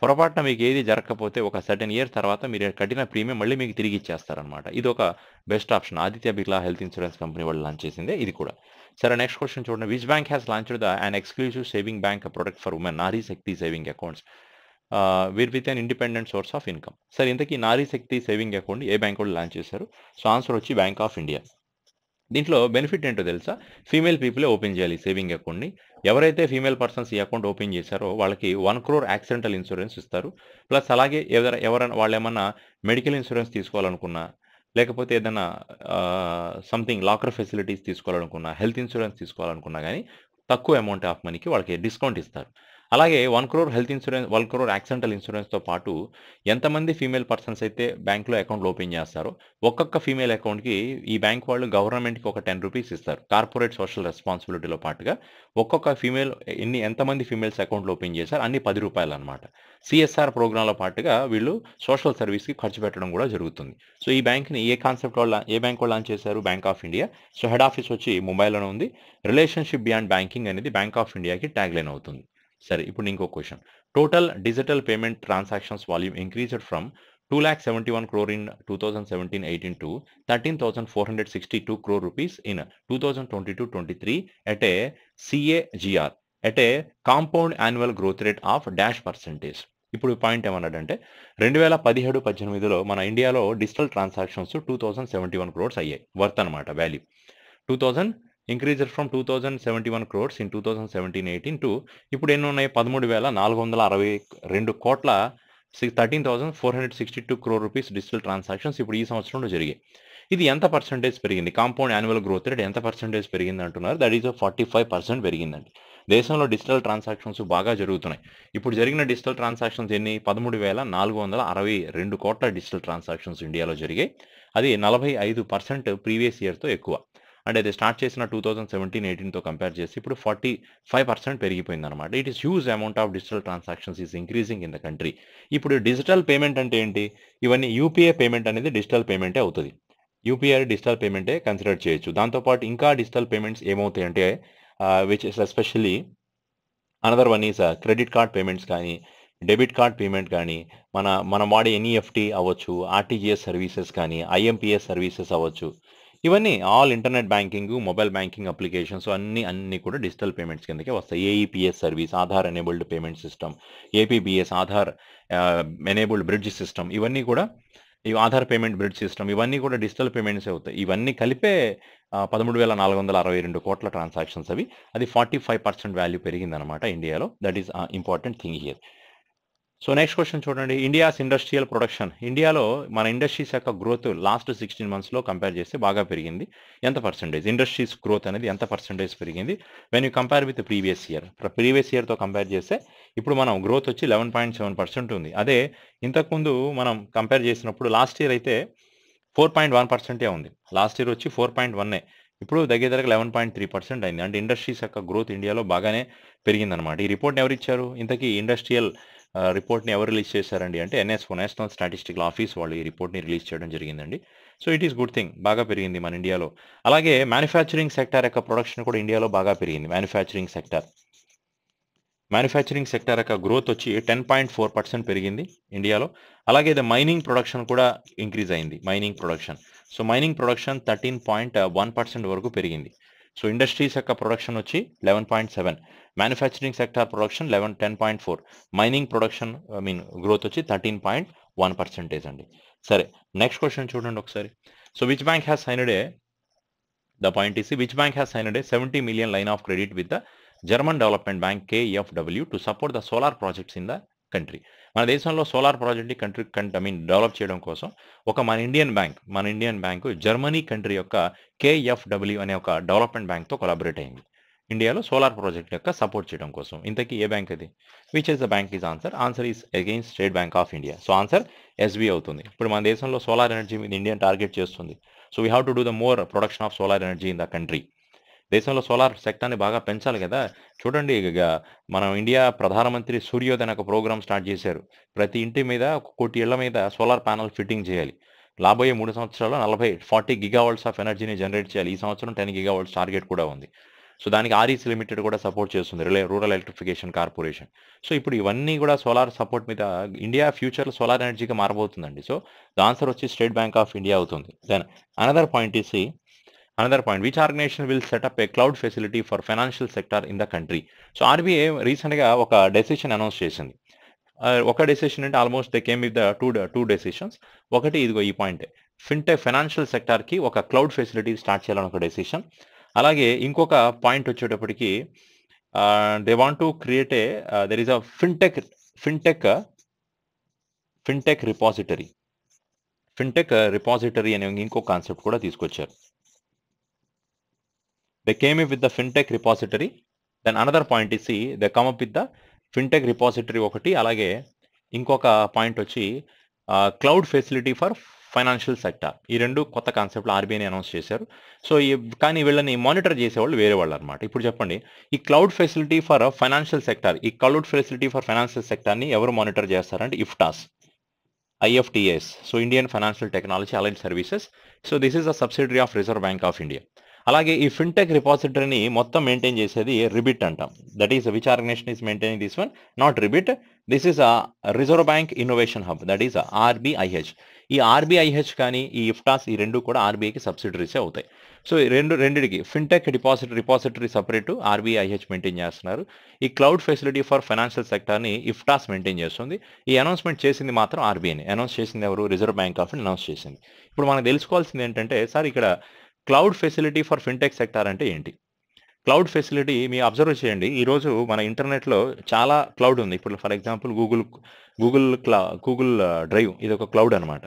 పొరపాటున మీకు ఏది జరగకపోతే ఒక సర్టెన్ ఇయర్ తర్వాత మీరు కట్టిన ప్రీమియం మళ్ళీ మీకు తిరిగి ఇచ్చేస్తారనమాట. ఇదొక best option. Aditya Birla health insurance company వాళ్ళు లాంచ్ చేసిందే ఇది కూడా. సరే నెక్స్ట్ క్వెషన్ చూడండి. Which bank has launched an exclusive saving bank product for women Nari Shakti saving accounts with an independent source of income. సరే ఇంతకీ నారీ శక్తి సేవింగ్ అకౌంట్ ఏ బ్యాంక్ వాళ్ళు లాంచ్ చేశారు? సో ఆన్సర్ వచ్చి బ్యాంక్ ఆఫ్ ఇండియా. దీంట్లో బెనిఫిట్ ఏంటో తెలుసా? ఫీమేల్ పీపులే ఓపెన్ చేయాలి సేవింగ్ అకౌంట్‌ని. ఎవరైతే ఫీమేల్ పర్సన్స్ ఈ అకౌంట్ ఓపెన్ చేశారో వాళ్ళకి 1 crore యాక్సిడెంటల్ ఇన్సూరెన్స్ ఇస్తారు. ప్లస్ అలాగే ఎవరైనా వాళ్ళేమన్నా మెడికల్ ఇన్సూరెన్స్ తీసుకోవాలనుకున్నా, లేకపోతే ఏదన్నా సంథింగ్ లాకర్ ఫెసిలిటీస్ తీసుకోవాలనుకున్నా, హెల్త్ ఇన్సూరెన్స్ తీసుకోవాలనుకున్నా గానీ తక్కువ అమౌంట్ ఆఫ్ మనీకి వాళ్ళకి డిస్కౌంట్ ఇస్తారు. అలాగే 1 crore 1 crore యాక్సిడెంటల్ ఇన్సూరెన్స్‌తో పాటు ఎంతమంది ఫీమేల్ పర్సన్స్ అయితే బ్యాంక్‌లో అకౌంట్‌లు ఓపెన్ చేస్తారో ఒక్కొక్క ఫీమేల్ అకౌంట్‌కి ఈ బ్యాంక్ వాళ్ళు గవర్నమెంట్‌కి ఒక ₹10 ఇస్తారు. కార్పొరేట్ సోషల్ రెస్పాన్సిబిలిటీలో పాటుగా ఒక్కొక్క ఎంతమంది ఫీమేల్స్ అకౌంట్‌లు ఓపెన్ చేశారో అన్ని ₹10 అన్నమాట. సీఎస్ఆర్ ప్రోగ్రామ్‌లో పాటుగా వీళ్ళు సోషల్ సర్వీస్‌కి ఖర్చు పెట్టడం కూడా జరుగుతుంది. సో ఈ బ్యాంక్‌ని ఏ బ్యాంక్ వాళ్ళు లాంచ్ చేశారు? Bank of India. So head office వచ్చి ముంబైలోనే ఉంది. రిలేషన్‌షిప్ బియాండ్ బ్యాంకింగ్ అనేది బ్యాంక్ ఆఫ్ ఇండియాకి ట్యాగ్‌లైన్ అవుతుంది. సరే ఇప్పుడు ఇంకో question. Total digital payment transactions volume increased from 271 crore in 2017-18 to 13,462 crore rupees in 2022-23 at a CAGR at a compound annual growth rate of %. ఇప్పుడు point ఏమన్నాడంటే 2017-18లో మన ఇండియాలో డిజిటల్ ట్రాన్సాక్షన్స్ 2071 crores అయ్యాయి. వర్త్ అనమాట value. 2000 increased from 2071 crores in 2017-18 to ఇప్పుడు ఎన్ని ఉన్నాయి? 13,462 కోట్ల 13,462 crore rupees డిజిటల్ ట్రాన్సాక్షన్స్ ఇప్పుడు ఈ సంవత్సరంలో జరిగాయి. ఇది ఎంత పర్సెంటేజ్ పెరిగింది? కాంపౌండ్ యాన్యువల్ గ్రోత్ రేట్ ఎంత పర్సెంటేజ్ పెరిగింది అంటున్నారు? దట్ ఈస్ 45% పెరిగిందండి. దేశంలో డిజిటల్ ట్రాన్సాక్షన్స్ బాగా జరుగుతున్నాయి. ఇప్పుడు జరిగిన డిజిటల్ ట్రాన్సాక్షన్స్ ఎన్ని? 13,462 కోట్ల డిజిటల్ ట్రాన్సాక్షన్స్ ఇండియాలో జరిగాయి. అది 45% ప్రీవియస్ ఇయర్‌తో ఎక్కువ. అంటే అది స్టార్ట్ చేసిన 2017-18తో కంపేర్ చేసి ఇప్పుడు 45% పెరిగిపోయిందనమాట. It is huge amount of digital transactions is increasing in the country. ఇప్పుడు డిజిటల్ పేమెంట్ అంటే ఏంటి? ఇవన్నీ యూపీఐ పేమెంట్ అనేది డిజిటల్ పేమెంటే అవుతుంది. యూపీఐ డిజిటల్ పేమెంటే కన్సిడర్ చేయొచ్చు. దాంతోపాటు ఇంకా డిజిటల్ పేమెంట్స్ ఏమవుతాయంటే which is especially another one is credit card payments కానీ, డెబిట్ కార్డ్ పేమెంట్ కానీ, మనం వాడే ఎన్ఈఎఫ్టీ అవ్వచ్చు, ఆర్టీజీఎస్ సర్వీసెస్ కానీ, ఐఎంపీఎస్ సర్వీసెస్ అవ్వచ్చు. ఇవన్నీ all internet banking, mobile banking applications అన్నీ కూడా డిజిటల్ పేమెంట్స్ కిందకే వస్తాయి. AEPS service, Aadhaar enabled payment system, APBS Aadhaar enabled bridge system, ఇవన్నీ కూడా ఈ ఆధార్ పేమెంట్ బ్రిడ్జ్ సిస్టమ్ ఇవన్నీ కూడా డిజిటల్ పేమెంట్సే అవుతాయి. ఇవన్నీ కలిపే 13,462 కోట్ల ట్రాన్సాక్షన్స్ అవి. అది 45% వాల్యూ పెరిగిందనమాట ఇండియాలో. That is important thing here. So next question చూడండి. India's industrial production. ఇండియాలో మన ఇండస్ట్రీస్ యొక్క గ్రోత్ లాస్ట్ 16 monthsలో కంపేర్ చేస్తే బాగా పెరిగింది. ఎంత పర్సెంటేజ్? ఇండస్ట్రీస్ గ్రోత్ అనేది ఎంత పర్సెంటేజ్ పెరిగింది? When you compare with previous ఇయర్తో కంపేర్ చేస్తే ఇప్పుడు మనం గ్రోత్ వచ్చి 11.7% ఉంది. అదే ఇంతకుముందు మనం కంపేర్ చేసినప్పుడు లాస్ట్ ఇయర్ అయితే 4.1% ఉంది. లాస్ట్ ఇయర్ వచ్చి 4.1. ఇప్పుడు దగ్గరగా 11.3% అయింది. అంటే ఇండస్ట్రీస్ యొక్క గ్రోత్ ఇండియాలో బాగానే పెరిగిందనమాట. ఈ రిపోర్ట్ ఎవరు ఇచ్చారు? ఇంతకీ ఇండస్ట్రియల్ రిపోర్ట్ని ఎవరు రిలీజ్ చేశారండి అంటే ఎన్ఎస్ఓ, నేషనల్ స్టాటిస్టికల్ ఆఫీస్ వాళ్ళు ఈ రిపోర్ట్ని రిలీజ్ చేయడం జరిగిందండి. So it is good thing. బాగా పెరిగింది మన ఇండియాలో. అలాగే మ్యానుఫ్యాక్చరింగ్ సెక్టార్ యొక్క ప్రొడక్షన్ కూడా ఇండియాలో బాగా పెరిగింది. మ్యానుఫ్యాక్చరింగ్ సెక్టార్ యొక్క గ్రోత్ వచ్చి 10.4% పెరిగింది ఇండియాలో. అలాగే మైనింగ్ ప్రొడక్షన్ కూడా ఇంక్రీజ్ అయింది. మైనింగ్ ప్రొడక్షన్ 13.1% వరకు పెరిగింది. సో ఇండస్ట్రీస్ యొక్క ప్రొడక్షన్ వచ్చి 11.7, manufacturing sector production 10.4, mining production growth వచ్చి 13.1% అండి. సరే నెక్స్ట్ క్వశ్చన్ చూడండి ఒకసారి. So which bank has signed which bank has signed 70 million line of credit with the German development bank KfW to support the solar projects in the country. మన దేశంలో solar ప్రాజెక్ట్ని develop చేయడం కోసం మన Indian bank Germany country యొక్క KfW అనే ఒక development బ్యాంక్తో collaborate అయింది. ఇండియాలో సోలార్ ప్రాజెక్ట్ యొక్క సపోర్ట్ చేయడం కోసం. ఇంతకీ ఏ బ్యాంక్ అది? Which is the bank is answer? Answer is again state Bank of India. So answer SB అవుతుంది. ఇప్పుడు మన దేశంలో సోలార్ ఎనర్జీ మీద ఇండియా టార్గెట్ చేస్తుంది. So we have to do the more production of solar energy in the country. దేశంలో solar సెక్టార్ని బాగా పెంచాలి కదా. చూడండి, మనం ఇండియా ప్రధానమంత్రి సూర్యోదయ అనే ఒక ప్రోగ్రామ్ స్టార్ట్ చేశారు. ప్రతి ఇంటి మీద 1 కోటి ఇళ్ల మీద సోలార్ ప్యానల్ ఫిట్టింగ్ చేయాలి. రాబోయే 3 సంవత్సరాల్లో 40 గిగావాట్స్ ఆఫ్ ఎనర్జీని జనరేట్ చేయాలి. ఈ సంవత్సరం 10 గిగావాట్స్ టార్గెట్ కూడా ఉంది. సో దానికి ఆర్ఈసీ లిమిటెడ్ కూడా సపోర్ట్ చేస్తుంది, రూరల్ ఎలక్ట్రిఫికేషన్ కార్పొరేషన్. సో ఇప్పుడు ఇవన్నీ కూడా సోలార్ సపోర్ట్ మీద ఇండియా ఫ్యూచర్లో సోలార్ ఎనర్జీగా మారబోతుందండి. సో ద ఆన్సర్ వచ్చి స్టేట్ బ్యాంక్ ఆఫ్ ఇండియా అవుతుంది. Then another point is which organization will set up a cloud facility for financial sector in the country? So RBI రీసెంట్గా ఒక డెసిషన్ అనౌన్స్ చేసింది. ఒక డెసిషన్ అంటే almost they came with the two decisions. ఒకటి ఇదిగో ఈ point, fintech financial సెక్టార్కి ఒక cloud facility start చేయాలని ఒక డెసిషన్. అలాగే ఇంకొక పాయింట్ వచ్చేటప్పటికి they want to create there is a fintech repository అనే ఇంకో కాన్సెప్ట్ కూడా తీసుకొచ్చారు. They came up with the fintech repository. Then another point is they come up with the fintech repository ఒకటి, అలాగే ఇంకొక పాయింట్ వచ్చి cloud facility for financial sector. ఈ రెండు కొత్త కాన్సెప్ట్లు ఆర్బీఐని అనౌన్స్ చేశారు. సో కానీ వీళ్ళని మానిటర్ చేసేవాళ్ళు వేరే వాళ్ళు అనమాట. ఇప్పుడు చెప్పండి, ఈ క్లౌడ్ ఫెసిలిటీ ఫర్ ఫైనాన్షియల్ సెక్టార్ని ఎవరు మానిటర్ చేస్తారంటే IFTS. So Indian financial technology allied services. So this is a subsidiary of Reserve Bank of India. అలాగే ఈ ఫిన్టెక్ రిపాజిటరీని మొత్తం మెయింటైన్ చేసేది రిబిట్ అంటాం. That is which organisation is maintaining this one? Not ReBIT, this is a Reserve Bank Innovation Hub, that is RBIH. ఈ RBIH కానీ ఈ ఇఫ్టాస్ ఈ రెండు కూడా ఆర్బీఐకి సబ్సిడరీసే అవుతాయి. సో రెండిటికి fintech repository separate RBIH maintain చేస్తున్నారు. ఈ క్లౌడ్ ఫెసిలిటీ ఫర్ ఫైనాన్షియల్ సెక్టార్ని ఇఫ్టాస్ మెయింటైన్ చేస్తుంది. ఈ అనౌన్స్మెంట్ చేసింది మాత్రం ఆర్బీఐని. అనౌన్స్ చేసింది ఎవరు? Reserve Bank of India announce చేసింది. ఇప్పుడు మనకు తెలుసుకోవాల్సింది ఏంటంటే, సార్ ఇక్కడ cloud facility for fintech sector అంటే ఏంటి? క్లౌడ్ ఫెసిలిటీ మీ అబ్జర్వ్ చేయండి. ఈరోజు మన ఇంటర్నెట్లో చాలా క్లౌడ్ ఉంది. ఇప్పుడు ఫర్ ఎగ్జాంపుల్ గూగుల్ డ్రైవ్, ఇది ఒక క్లౌడ్ అనమాట.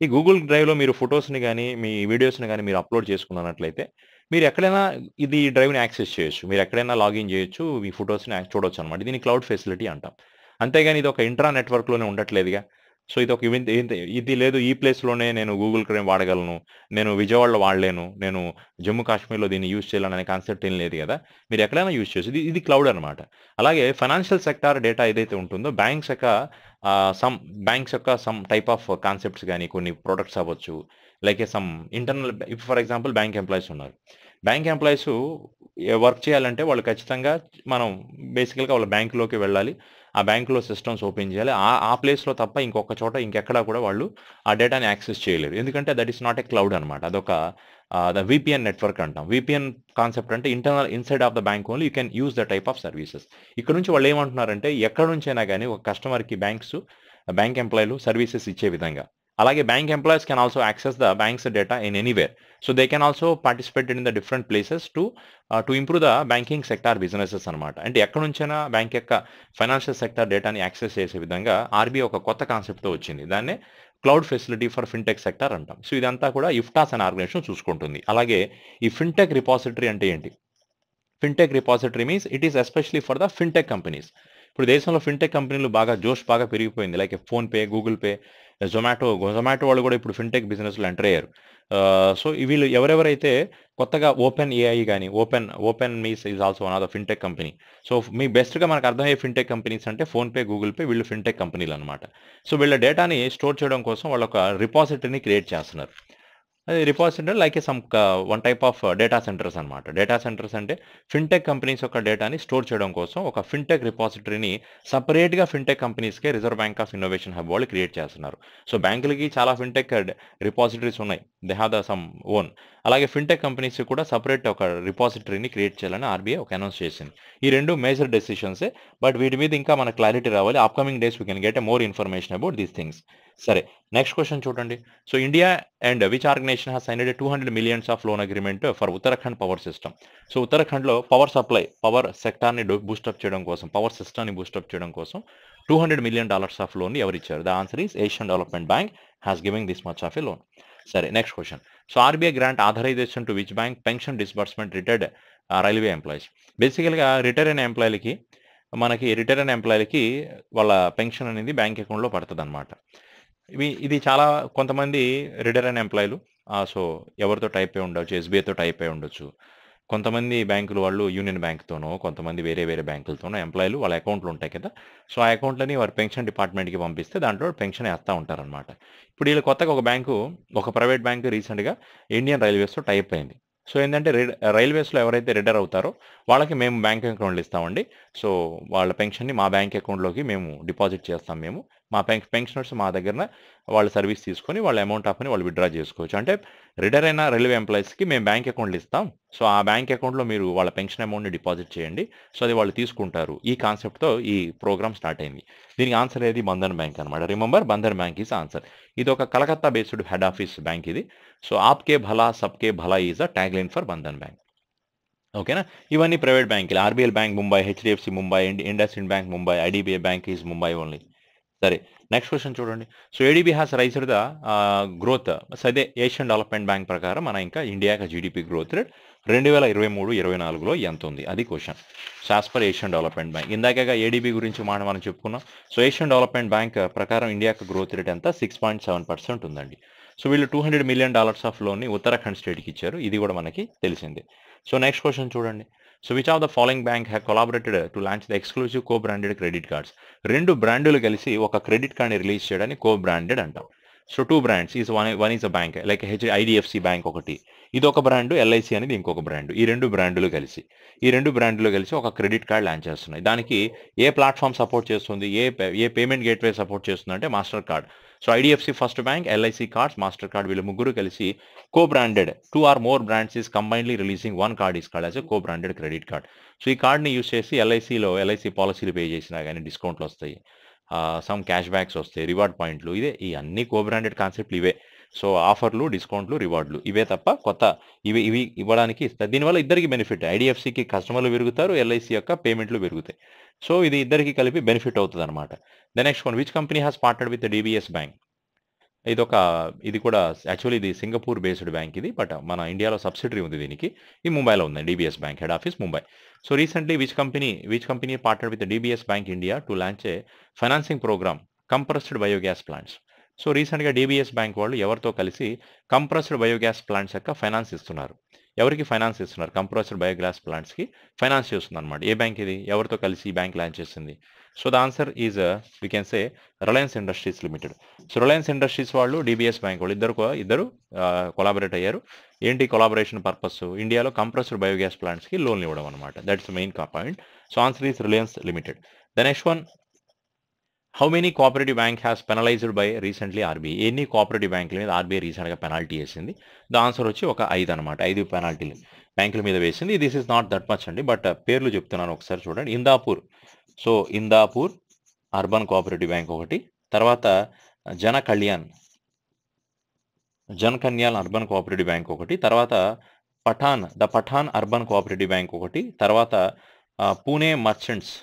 ఈ గూగుల్ డ్రైవ్లో మీరు ఫొటోస్ని కానీ మీ వీడియోస్ని కానీ మీరు అప్లోడ్ చేసుకున్నట్లయితే మీరు ఎక్కడైనా ఈ డ్రైవ్ని యాక్సెస్ చేయొచ్చు, మీరు ఎక్కడైనా లాగిన్ చేయొచ్చు, మీ ఫొటోస్ని చూడొచ్చు అనమాట. దీన్ని క్లౌడ్ ఫెసిలిటీ అంటాం. అంతేగాని ఇది ఒక ఇంట్రా నెట్వర్క్లోనే ఉండట్లేదుగా. సో ఇది ఒక ఇది లేదు, ఈ ప్లేస్లోనే నేను గూగుల్ క్రోమ్ వాడగలను, నేను విజయవాడలో వాడలేను, నేను జమ్మూ కాశ్మీర్లో దీన్ని యూజ్ చేయాలని అనే కాన్సెప్ట్ ఏం లేదు కదా. మీరు ఎక్కడైనా యూజ్ చేయొచ్చు. ఇది క్లౌడ్ అనమాట. అలాగే ఫైనాన్షియల్ సెక్టార్ డేటా ఏదైతే ఉంటుందో బ్యాంక్స్ యొక్క సమ్ టైప్ ఆఫ్ కాన్సెప్ట్స్ కానీ కొన్ని ప్రొడక్ట్స్ అవ్వచ్చు, like some internal. For example bank employees ఉన్నారు. బ్యాంక్ ఎంప్లాయీస్ వర్క్ చేయాలంటే వాళ్ళు ఖచ్చితంగా మనం బేసికల్గా వాళ్ళ బ్యాంకులోకి వెళ్ళాలి, ఆ బ్యాంకులో సిస్టమ్స్ ఓపెన్ చేయాలి. ఆ ప్లేస్లో తప్ప ఇంకొక చోట ఇంకెక్కడా కూడా వాళ్ళు ఆ డేటాని యాక్సెస్ చేయలేరు. ఎందుకంటే that is not a cloud అనమాట. అదొక VPN నెట్వర్క్ అంటాం. VPN కాన్సెప్ట్ అంటే inside of the bank only you can use the type of services. ఇక్కడ నుంచి వాళ్ళు ఏమంటున్నారంటే ఎక్కడ నుంచైనా కానీ ఒక కస్టమర్కి బ్యాంక్ ఎంప్లాయీలు సర్వీసెస్ ఇచ్చే విధంగా. అలాగే bank employees can also access the banks data in anywhere. So they can also participated in the different places to improve the banking sector businesses అనమాట. అంటే ఎక్కడి నుంచైనా బ్యాంక్ యొక్క ఫైనాన్షియల్ సెక్టార్ డేటాని యాక్సెస్ చేసే విధంగా ఆర్బీఐ ఒక కొత్త కాన్సెప్ట్తో వచ్చింది. దాన్నే cloud facility for fintech sector అంటాం. సో ఇదంతా కూడా ఇఫ్టాస్ అనే ఆర్గనైజేషన్ చూసుకుంటుంది. అలాగే ఈ ఫిన్టెక్ రిపాజిటరీ అంటే ఏంటి? Fintech repository means it is especially for the fintech companies. ఇప్పుడు దేశంలో ఫిన్టెక్ కంపెనీలు బాగా పెరిగిపోయింది. Like PhonePe, Google pay, Zomato వాళ్ళు కూడా ఇప్పుడు ఫిన్టెక్ బిజినెస్లో ఎంటర్ అయ్యారు. సో వీళ్ళు ఎవరెవరైతే కొత్తగా ఓపెన్ ఏఐ కానీ ఓపెన్ మీస్ is also one of the fintech company. So మీ బెస్ట్గా మనకు అర్థమయ్యే ఫిన్టెక్ కంపెనీస్ అంటే ఫోన్పే, గూగుల్ పే, వీళ్ళు ఫిన్టెక్ కంపెనీలు అనమాట. సో వీళ్ళ డేటాని స్టోర్ చేయడం కోసం వాళ్ళు ఒక రిపాజిటరీని క్రియేట్ చేస్తున్నారు. అది రిపాజిటరీ like one type of data centres అనమాట. డేటా సెంటర్స్ అంటే ఫిన్టెక్ కంపెనీస్ యొక్క డేటాని స్టోర్ చేయడం కోసం ఒక ఫిన్టెక్ రిపాజిటరీని సపరేట్గా ఫిన్టెక్ కంపెనీస్కే Reserve Bank of Innovation Hub వాళ్ళు క్రియేట్ చేస్తున్నారు. సో బ్యాంకులకి చాలా ఫిన్టెక్ రిపాజిటరీస్ ఉన్నాయి, they have the some own. అలాగే ఫిన్టెక్ కంపెనీస్ కూడా సపరేట్ ఒక రిపాజిటరీని క్రియేట్ చేయాలని ఆర్బీఐ ఒక అనౌన్స్ చేసింది. ఈ రెండు మేజర్ డెసిషన్సే, బట్ వీటి మీద ఇంకా మనకు క్లారిటీ రావాలి. Upcoming days we can get more information about these things. సరే, నెక్స్ట్ క్వశ్చన్ చూడండి. So India and which organisation has signed 200 million of loan agreement for Uttarakhand power system. So ఉత్తరాఖండ్లో పవర్ సెక్టార్ని boost up చేయడం కోసం, పవర్ సిస్టమ్ని boost up చేయడం కోసం $200 million of loan ఎవరు ఇచ్చారు? The answer is Asian Development Bank has giving this much of a loan. సరే, next question. So RBI grant authorisation to which bank pension disbursement retired railway employees. బేసికల్‌గా retire అయిన ఎంప్లాయీలకి వాళ్ళ pension అనేది bank అకౌంట్‌లో పడతదనమాట. ఇది చాలా కొంతమంది రిటైర్ అయిన ఎంప్లాయీలు సో, ఎవరితో టై అయి ఉండొచ్చు, ఎస్‌బీఐతో టై అయి ఉండొచ్చు. కొంతమంది బ్యాంకులు వాళ్ళు యూనియన్ బ్యాంక్‌తోనో, కొంతమంది వేరే వేరే బ్యాంకులతోనో ఎంప్లాయీలు వాళ్ళ అకౌంట్‌లు ఉంటాయి కదా! సో, ఆ అకౌంట్‌లని వారి పెన్షన్ డిపార్ట్‌మెంట్‌కి పంపిస్తే దాంట్లో పెన్షన్ ఏస్తా ఉంటారనమాట. ఇప్పుడు ఈళ్ళు కొత్తగా ఒక ప్రైవేట్ బ్యాంక్ రీసెంట్‌గా ఇండియన్ రైల్వేస్‌తో టై అప్ అయింది. సో, ఏందంటే రైల్వేస్‌లో ఎవరైతే రిటైర్ అవుతారో వాళ్ళకి మేము బ్యాంక్ అకౌంట్‌లు ఇస్తామండి. సో, వాళ్ళ పెన్షన్‌ని మా బ్యాంక్ అకౌంట్‌లోకి మేము డిపాజిట్ చేస్తాం మేము. మా పెన్షనర్స్ మా దగ్గరన వాళ్ళు సర్వీస్ తీసుకొని వాళ్ళ అమౌంట్ ఆఫ్‌ని వాళ్ళు విత్‌డ్రా చేసుకోవచ్చు. అంటే రిటైర్ అయిన రైల్వే ఎంప్లాయీస్‌కి మేము బ్యాంక్ అకౌంట్‌లు ఇస్తాం. సో, ఆ బ్యాంక్ అకౌంట్‌లో మీరు వాళ్ళ పెన్షన్ అమౌంట్‌ని డిపాజిట్ చేయండి. సో, అది వాళ్ళు తీసుకుంటారు. ఈ కాన్సెప్ట్‌తో ఈ ప్రోగ్రామ్ స్టార్ట్ అయింది. దీనికి ఆన్సర్ ఏది బంధన్ బ్యాంక్ అనమాట. Remember Bandhan bank is answer. ఇది ఒక Calcutta based head office bank ఇది. సో, ఆప్‌కే భలా సబ్‌కే భలా is the tagline for Bandhan bank. ఓకేనా? ఇవన్నీ ప్రైవేట్ బ్యాంకులు. RBL bank Mumbai, HDFC Mumbai, IndusInd bank Mumbai, IDBI bank is Mumbai only. సరే. నెక్స్ట్ క్వెషన్ చూడండి. So, ADB has raised the growth. So, అదే ఏషియన్ డెవలప్‌మెంట్ బ్యాంక్ ప్రకారం ఇంకా ఇండియా యొక్క జీడీపీ గ్రోత్ రేట్ 2023-24లో ఎంతుంది? అది question. So, as per Asian Development Bank. ఇందాకగా ఏడీబీ గురించి మనం చెప్పుకున్నాం. సో, ఏషియన్ డెవలప్‌మెంట్ బ్యాంక్ ప్రకారం ఇండియా యొక్క గ్రోత్ రేట్ ఎంత? 6.7% ఉందండి. సో, వీళ్ళు $200 మిలియన్ ఆఫ్ లోన్‌ని ఉత్తరాఖండ్ స్టేట్‌కి ఇచ్చారు. ఇది కూడా మనకి తెలిసిందే. సో, నెక్స్ట్ క్వెషన్ చూడండి. So, which of the following bank have collaborated to launch the exclusive co branded credit cards? 2 బ్రాండులు కలిసి ఒక క్రెడిట్ కార్డ్‌ని రిలీజ్ చేయడాన్ని కో బ్రాండెడ్ అంటాం. So, 2 brands one is a bank like IDFC bank ఒకటి. ఇదొక brand, LIC అనేది ఇంకొక brand. ఈ 2 బ్రాండులు కలిసి ఒక క్రెడిట్ కార్డ్ లాంచ్ చేస్తున్నాయి. దానికి ఏ ప్లాట్‌ఫార్మ్ సపోర్ట్ చేస్తుంది? ఏ పేమెంట్ గేట్‌వే సపోర్ట్ చేస్తుందంటే Mastercard. So, IDFC First Bank, LIC cards, Mastercard వీళ్ళు ముగ్గురు కలిసి co branded 2 or more brands is combinedly releasing one card is called as a co branded credit card. సో, ఈ కార్డ్‌ని use చేసి LIC పాలిసీలు pay చేసినా గాని డిస్కౌంట్‌లొస్తాయి. సమ్ క్యాష్ బ్యాక్స్ వస్తాయి. రివార్డ్ పాయింట్లు ఈ అన్ని కో బ్రాండెడ్ కాన్సెప్ట్‌లు ఇవే. సో, ఆఫర్‌లు, డిస్కౌంట్‌లు, రివార్డ్‌లు ఇవే తప్ప ఇవి ఇవ్వడానికి దీనివల్ల ఇద్దరికీ బెనిఫిట్. ఐడీఎఫ్‌సీకి కస్టమర్‌లు పెరుగుతారు. ఎల్ఐసీ యొక్క పేమెంట్‌లు పెరుగుతాయి. సో, ఇది ఇద్దరికీ కలిపి బెనిఫిట్ అవుతదనమాట. The next one which company has partnered with DBS bank? ఇది కూడా యాక్చువల్లీ ఇది సింగపూర్ బేస్డ్ బ్యాంక్ ఇది. బట్ మన ఇండియాలో సబ్సిడరీ ఉంది దీనికి. ఈ ముంబైలో ఉంది DBS bank head office Mumbai. So, recently which company partnered with DBS bank India to launch a financing programme compressed biogas plants. So, రీసెంట్‌గా డీబీఎస్ బ్యాంక్ వాళ్ళు ఎవరితో కలిసి కంప్రెస్డ్ బయోగ్యాస్ ప్లాంట్స్ యొక్క ఫైనాన్స్ ఇస్తున్నారు. ఎవరికి ఫైనాన్స్ ఇస్తున్నారు? కంప్రెస్డ్ బయోగ్యాస్ ప్లాంట్స్‌కి ఫైనాన్స్ చేస్తుందన్నమాట. ఏ bank ఇది? ఎవరితో కలిసి ఈ బ్యాంక్ లాంచ్ చేసింది? So, the answer is we can say Reliance Industries Limited. So, Reliance Industries వాళ్ళు, డీబీఎస్ బ్యాంక్ వాళ్ళు ఇద్దరు కొలాబరేట్ అయ్యారు. ఏంటి కొలాబరేషన్ పర్పస్? ఇండియాలో కంప్రెస్డ్ బయోగ్యాస్ ప్లాంట్స్‌కి లోన్‌లు ఇవ్వడం అనమాట. That's the main point. So, answer is Reliance Limited. The next one how many cooperative bank has penalised by recently RBI? ఎన్ని కోఆపరేటివ్ బ్యాంకుల మీద ఆర్బీఐ రీసెంట్‌గా పెనాల్టీ వేసింది? ద ఆన్సర్ వచ్చి ఒక 5 అనమాట. 5 పెనాల్టీలు బ్యాంకుల మీద వేసింది. This is not that much అండి. బట్ పేర్లు చెప్తున్నాను ఒకసారి చూడండి. ఇందాపూర్ అర్బన్ కోఆపరేటివ్ బ్యాంక్ ఒకటి. తర్వాత జన్ కన్యాల్ అర్బన్ కోఆపరేటివ్ బ్యాంక్ ఒకటి. తర్వాత పఠాన్ అర్బన్ కోఆపరేటివ్ బ్యాంక్ ఒకటి. తర్వాత Pune merchants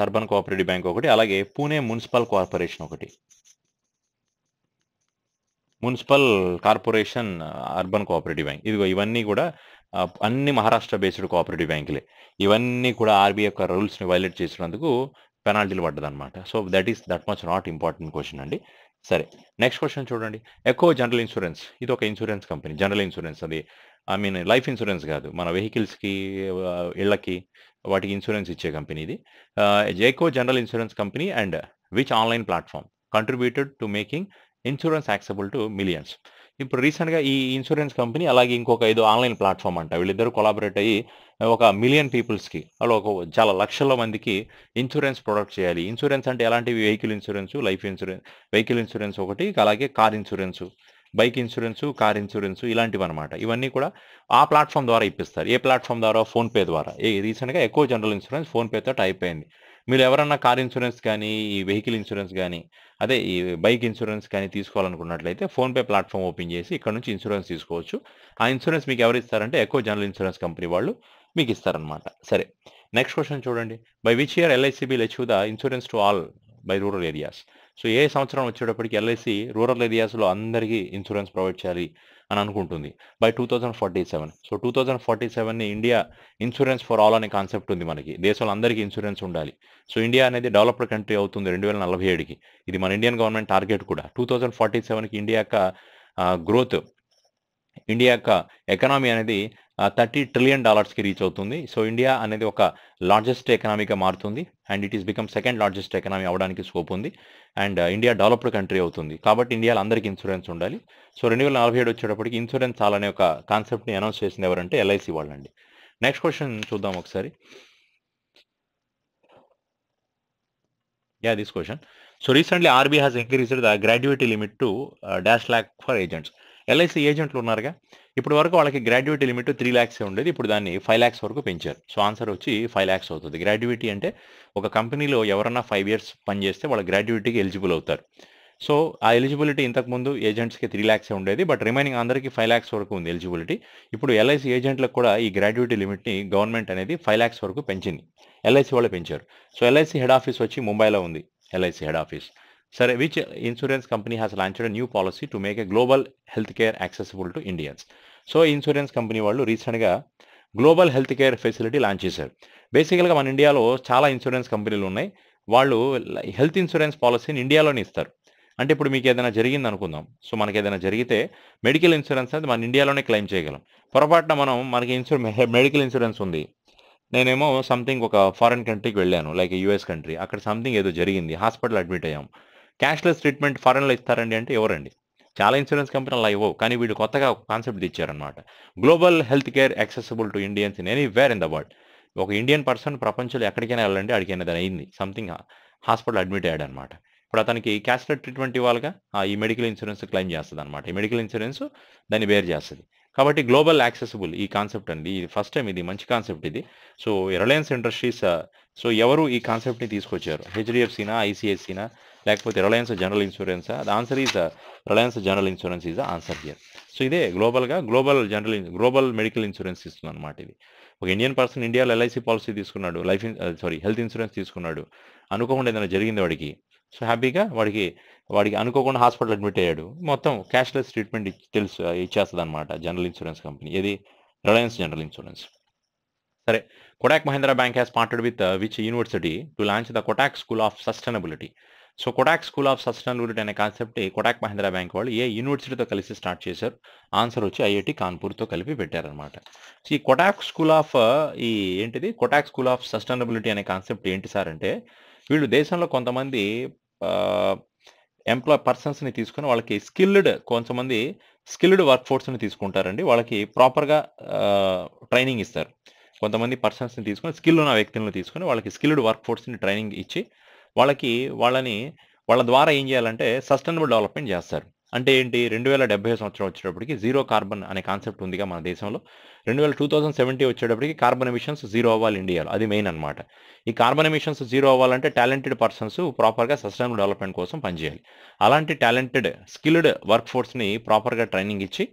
urban cooperative bank ఒకటి. అలాగే పూణే మున్సిపల్ కార్పొరేషన్ ఒకటి. Municipal corporation urban cooperative bank. ఇవన్నీ కూడా అన్ని మహారాష్ట్ర బేస్డ్ కోఆపరేటివ్ బ్యాంకులే. ఇవన్నీ కూడా ఆర్బీఐ యొక్క రూల్స్‌ని వైలేట్ చేసినందుకు పెనాల్టీలు పడ్డదనమాట. So, that much not important question అండి. సరే. నెక్స్ట్ క్వెషన్ చూడండి. ఎకో జనరల్ ఇన్స్యూరెన్స్ ఇది ఒక ఇన్స్యూరెన్స్ కంపెనీ. జనరల్ ఇన్స్యూరెన్స్ అది లైఫ్ ఇన్స్యూరెన్స్ కాదు. మన వెహికల్స్‌కి, ఇళ్ళకి వాటికి ఇన్స్యూరెన్స్ ఇచ్చే కంపెనీ ఇది. Acko general insurance company and which online platform contributed to making insurance accessible to millions. ఇప్పుడు రీసెంట్‌గా ఈ ఇన్స్యూరెన్స్ కంపెనీ అలాగే ఇంకొక ఏదో ఆన్‌లైన్ ప్లాట్‌ఫార్మ్ అంట. వీళ్ళిద్దరూ కొలాబరేట్ అయ్యి ఒక మిలియన్ పీపుల్స్‌కి చాలా లక్షల మందికి ఇన్స్యూరెన్స్ ప్రొడక్ట్ చేయాలి. ఇన్స్యూరెన్స్ అంటే ఎలాంటివి? Vehicle insurance, life insurance, vehicle insurance ఒకటి, అలాగే car insurance, bike insurance, car insurance ఇలాంటివన్నమాట. ఇవన్నీ కూడా ఆ ప్లాట్‌ఫార్మ్ ద్వారా ఇప్పిస్తారు. ఏ ప్లాట్‌ఫార్మ్ ద్వారా? ఫోన్‌పే ద్వారా. రీసెంట్‌గా ఎకో జనరల్ ఇన్స్యూరెన్స్ ఫోన్‌పేతో టైప్ అయింది. మీరు ఎవరన్నా కార్ ఇన్స్యూరెన్స్ కానీ, ఈ వెహికల్ ఇన్స్యూరెన్స్ గానీ, ఈ బైక్ ఇన్స్యూరెన్స్ కానీ తీసుకోవాలనుకున్నట్లయితే ఫోన్‌పే ప్లాట్‌ఫార్మ్ ఓపెన్ చేసి ఇక్కడ నుంచి ఇన్స్యూరెన్స్ తీసుకోవచ్చు. ఆ ఇన్స్యూరెన్స్ మీకు ఎవరిస్తారంటే ఎకో జనరల్ ఇన్స్యూరెన్స్ కంపెనీ వాళ్ళు మీకు ఇస్తారనమాట. సరే. నెక్స్ట్ క్వెషన్ చూడండి. By which year LIC will achieve the insurance to all by rural areas? So, ఏ సంవత్సరం వచ్చేటప్పటికి ఎల్ఐసీ రూరల్ ఏరియాస్‌లో అందరికీ ఇన్స్యూరెన్స్ ప్రొవైడ్ చేయాలి అని అనుకుంటుంది బై 2047. సో 2047ని ఇండియా ఇన్సూరెన్స్ ఫర్ ఆల్ అనే కాన్సెప్ట్ ఉంది మనకి. దేశంలో అందరికీ ఇన్సూరెన్స్ ఉండాలి. సో ఇండియా అనేది డెవలప్డ్ కంట్రీ అవుతుంది 2047కి. ఇది మన ఇండియన్ గవర్నమెంట్ టార్గెట్ కూడా. 2047కి ఇండియా యొక్క గ్రోత్, ఇండియా యొక్క ఎకనామీ అనేది $30 ట్రిలియన్ రీచ్ అవుతుంది. సో ఇండియా అనేది ఒక లార్జెస్ట్ ఎకనామీగా మారుతుంది and it is become second largest economy అవడానికి స్కోప్ ఉంది. అండ్ ఇండియా డెవలప్డ్ కంట్రీ అవుతుంది కాబట్టి ఇండియాలో అందరికీ ఇన్సూరెన్స్ ఉండాలి. సో 2047 వచ్చేటప్పటికి ఇన్సూరెన్స్ చాలనే ఒక కాన్సెప్ట్ని అనౌన్స్ చేసింది ఎవరంటే LIC వాళ్ళండి. నెక్స్ట్ క్వశ్చన్ చూద్దాం ఒకసారి. Yeah, this question. So recently RBI has increased the gratuity limit to -lakh for agents. LIC ఏజెంట్లు ఉన్నారుగా, ఇప్పుడు వరకు వాళ్ళకి గ్రాడ్యుయేటీ లిమిట్ 3 lakhs ఉండేది, ఇప్పుడు దాన్ని 5 lakhs వరకు పెంచారు. సో ఆన్సర్ వచ్చి 5 lakhs అవుతుంది. గ్రాడ్యుయేటీ అంటే ఒక కంపెనీలో ఎవరన్నా 5 years పనిచేస్తే వాళ్ళ గ్రాడ్యుయేటీకి ఎలిజిబుల్ అవుతారు. సో ఆ ఎలిజిబిలిటీ ఇంతకుముందు ఏజెంట్స్కి 3 lakhs ఉండేది, బట్ రిమైనింగ్ అందరికీ 5 lakhs వరకు ఉంది ఎలిజిబిలిటీ. ఇప్పుడు LIC ఏజెంట్లకు కూడా ఈ గ్రాడ్యుయేటీ లిమిట్ని గవర్నమెంట్ అనేది 5 lakhs వరకు పెంచింది. LIC వాళ్ళే పెంచారు. సో LIC హెడ్ ఆఫీస్ వచ్చి ముంబైలో ఉంది. LIC head office. సరే, which insurance company has launched new policy to make a global health care accessible to Indians. So insurance company వాళ్ళు రీసెంట్గా global health care facility launch చేశారు. బేసికల్గా మన ఇండియాలో చాలా ఇన్సూరెన్స్ కంపెనీలు ఉన్నాయి. వాళ్ళు హెల్త్ ఇన్సూరెన్స్ పాలసీని ఇండియాలోనే ఇస్తారు. అంటే ఇప్పుడు మీకు ఏదైనా జరిగింది అనుకుందాం. సో మనకి ఏదైనా జరిగితే మెడికల్ ఇన్సూరెన్స్ అనేది మన ఇండియాలోనే క్లెయిమ్ చేయగలం. పొరపాటున మనకి మెడికల్ ఇన్సూరెన్స్ ఉంది, నేనేమో సంథింగ్ ఒక ఫారెన్ కంట్రీకి వెళ్ళాను, లైక్ US కంట్రీ, అక్కడ సంథింగ్ ఏదో జరిగింది, హాస్పిటల్ అడ్మిట్ అయ్యాం, క్యాష్లెస్ ట్రీట్మెంట్ ఫారెన్లో ఇస్తారండి అంటే ఎవరండి? చాలా ఇన్సూరెన్స్ కంపెనీలు అలా ఇవ్వవు. కానీ వీళ్ళు కొత్తగా ఒక కాన్సెప్ట్ ఇచ్చారనమాట, global health care accessible to Indians in anywhere in the world. ఒక ఇండియన్ పర్సన్ ప్రపంచంలో ఎక్కడికైనా వెళ్ళండి, అడిగిన దాని అయింది, సంథింగ్ హాస్పిటల్ అడ్మిట్ అయ్యాడు అనమాట. ఇప్పుడు అతనికి క్యాష్లెస్ ట్రీట్మెంట్ ఇవ్వాలిగా, ఈ మెడికల్ ఇన్సూరెన్స్ క్లెయిమ్ చేస్తుంది అనమాట. ఈ మెడికల్ ఇన్సూరెన్స్ దాన్ని బేర్ చేస్తుంది. కాబట్టి గ్లోబల్ యాక్సెసిబుల్ ఈ కాన్సెప్ట్ అండి, ఇది ఫస్ట్ టైం, ఇది మంచి కాన్సెప్ట్ ఇది. సో రిలయన్స్ ఇండస్ట్రీస్, సో ఎవరు ఈ కాన్సెప్ట్ని తీసుకొచ్చారు? HDFCనా, ICICనా, లేకపోతే రిలయన్స్ జనరల్ ఇన్సూరెన్సా? The answer is Reliance general insurance is the answer here. So ఇదే గ్లోబల్ మెడికల్ ఇన్సూరెన్స్ ఇస్తుంది అనమాట. ఇది ఒక ఇండియన్ పర్సన్ ఇండియాలో LIC పాలసీ తీసుకున్నాడు, హెల్త్ ఇన్సూరెన్స్ తీసుకున్నాడు, అనుకోకుండా ఏదైనా జరిగింది వాడికి, సో హ్యాపీగా వాడికి అనుకోకుండా హాస్పిటల్ అడ్మిట్ అయ్యాడు, మొత్తం క్యాష్లెస్ ట్రీట్మెంట్ ఇచ్చేస్తుంది అనమాట జనరల్ ఇన్సూరెన్స్ కంపెనీ, ఇది రిలయన్స్ జనరల్ ఇన్సూరెన్స్. సరే, Kotak Mahindra bank has partnered with which university to launch the Kotak school of sustainability. So Kotak school of sustainability అనే కాన్సెప్ట్ కొటాక్ మహీంద్రా బ్యాంక్ వాళ్ళు ఏ యూనివర్సిటీతో కలిసి స్టార్ట్ చేశారు? ఆన్సర్ వచ్చి IIT కాన్పూర్తో కలిపి పెట్టారనమాట. సో ఈ Kotak school of Kotak school of sustainability అనే కాన్సెప్ట్ ఏంటి సార్ అంటే, వీళ్ళు దేశంలో కొంతమంది పర్సన్స్ని తీసుకొని వాళ్ళకి కొంతమంది స్కిల్డ్ వర్క్ ఫోర్స్ని తీసుకుంటారండి, వాళ్ళకి ప్రాపర్గా ట్రైనింగ్ ఇస్తారు. కొంతమంది పర్సన్స్ని తీసుకొని, స్కిల్ ఉన్న వ్యక్తులను తీసుకొని వాళ్ళకి స్కిల్డ్ వర్క్ ఫోర్స్ని ట్రైనింగ్ ఇచ్చి వాళ్ళ ద్వారా ఏం చేయాలంటే సస్టైనబుల్ డెవలప్మెంట్ చేస్తారు. అంటే ఏంటి, 2070 సంవత్సరం వచ్చేటప్పటికి జీరో కార్బన్ అనే కాన్సెప్ట్ ఉందిగా మన దేశంలో. 2070 వచ్చేటప్పటికి కార్బన్ ఎమిషన్స్ జీరో అవ్వాలి ఇండియాలో, అది మెయిన్ అనమాట. ఈ కార్బన్ ఎమిషన్స్ జీరో అవ్వాలంటే టాలెంటెడ్ పర్సన్స్ ప్రాపర్గా సస్టైనబుల్ డెవలప్మెంట్ కోసం పనిచేయాలి. అలాంటి టాలెంటెడ్ స్కిల్డ్ వర్క్ ఫోర్స్ని ప్రాపర్గా ట్రైనింగ్ ఇచ్చి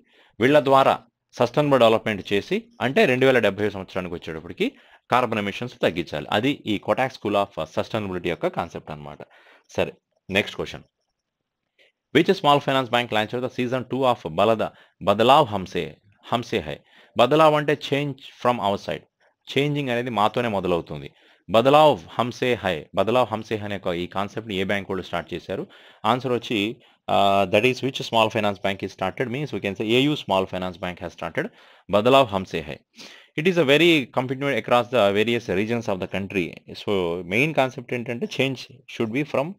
వీళ్ళ ద్వారా సస్టైనబుల్ డెవలప్మెంట్ చేసి, అంటే 2070 సంవత్సరానికి వచ్చేటప్పటికి కార్బన్ ఎమిషన్స్ తగ్గించాలి. అది ఈ కొటాక్ స్కూల్ ఆఫ్ సస్టైనబిలిటీ యొక్క కాన్సెప్ట్ అనమాట. సరే, next question. Which small finance bank launch the season 2 of Badlaav Humse Hai. Badlaav అంటే change from our side, changing అనేది మాతోనే మొదలవుతుంది. బదలావ్ హమ్సే హై అనే ఈ కాన్సెప్ట్ని ఏ బ్యాంక్ వాళ్ళు స్టార్ట్ చేశారు? ఆన్సర్ వచ్చి that is which small finance bank is started, means we can say AU small finance bank has started Badlaav Humse high. It is a very complete across the various regions of the country. So main concept ఏంటంటే change should be from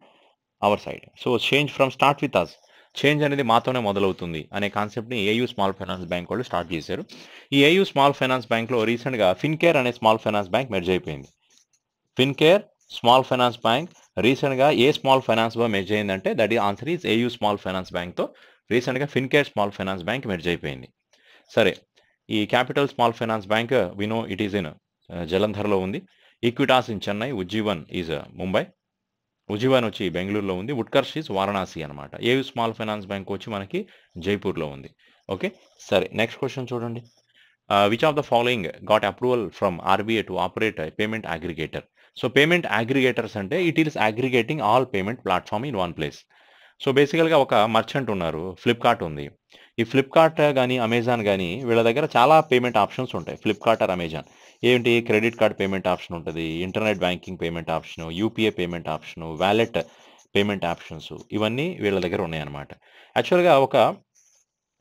our side. So change from start with us, change అనేది మాతోనే మొదలవుతుంది అనే కాన్సెప్ట్ని AU small finance bank వాళ్ళు start చేశారు. ఈ AU small finance బ్యాంక్లో రీసెంట్గా ఫిన్కేర్ అనే స్మాల్ ఫైనాన్స్ బ్యాంక్ మెర్జ్ అయిపోయింది. ఫిన్కేర్ స్మాల్ ఫైనాన్స్ బ్యాంక్ రీసెంట్గా ఏ స్మాల్ ఫైనాన్స్ బ్యాంక్ మెర్జ్ అయిందంటే దట్ ఈ answer is AU small finance బ్యాంక్తో రీసెంట్గా Fincare small finance bank merge అయిపోయింది. సరే, ఈ క్యాపిటల్ స్మాల్ ఫైనాన్స్ బ్యాంక్ వినో ఇట్ ఈస్ ఇన్ జలంధర్లో ఉంది. Equitas in Chennai, Ujjivan is Mumbai, Ujjivan వచ్చి బెంగళూరులో ఉంది, ఉత్కర్ష్ ఈజ్ వారణాసి అనమాట. AU స్మాల్ ఫైనాన్స్ బ్యాంక్ వచ్చి మనకి జైపూర్లో ఉంది. ఓకే, సరే, నెక్స్ట్ క్వశ్చన్ చూడండి. Which of the following got approval from RBI to operate payment aggregator. So payment aggregators అంటే it is aggregating all payment platform in one place. So బేసికల్గా ఒక merchant ఉన్నారు, Flipkart ఉంది. ఈ ఫ్లిప్కార్ట్ కానీ Amazon కానీ వీళ్ళ దగ్గర చాలా పేమెంట్ ఆప్షన్స్ ఉంటాయి. ఫ్లిప్కార్ట్ ఆర్ అమెజాన్ ఏంటి, క్రెడిట్ కార్డ్ పేమెంట్ ఆప్షన్ ఉంటుంది, internet banking payment option, UPI payment option, wallet payment options, ఇవన్నీ వీళ్ళ దగ్గర ఉన్నాయన్నమాట. యాక్చువల్గా ఒక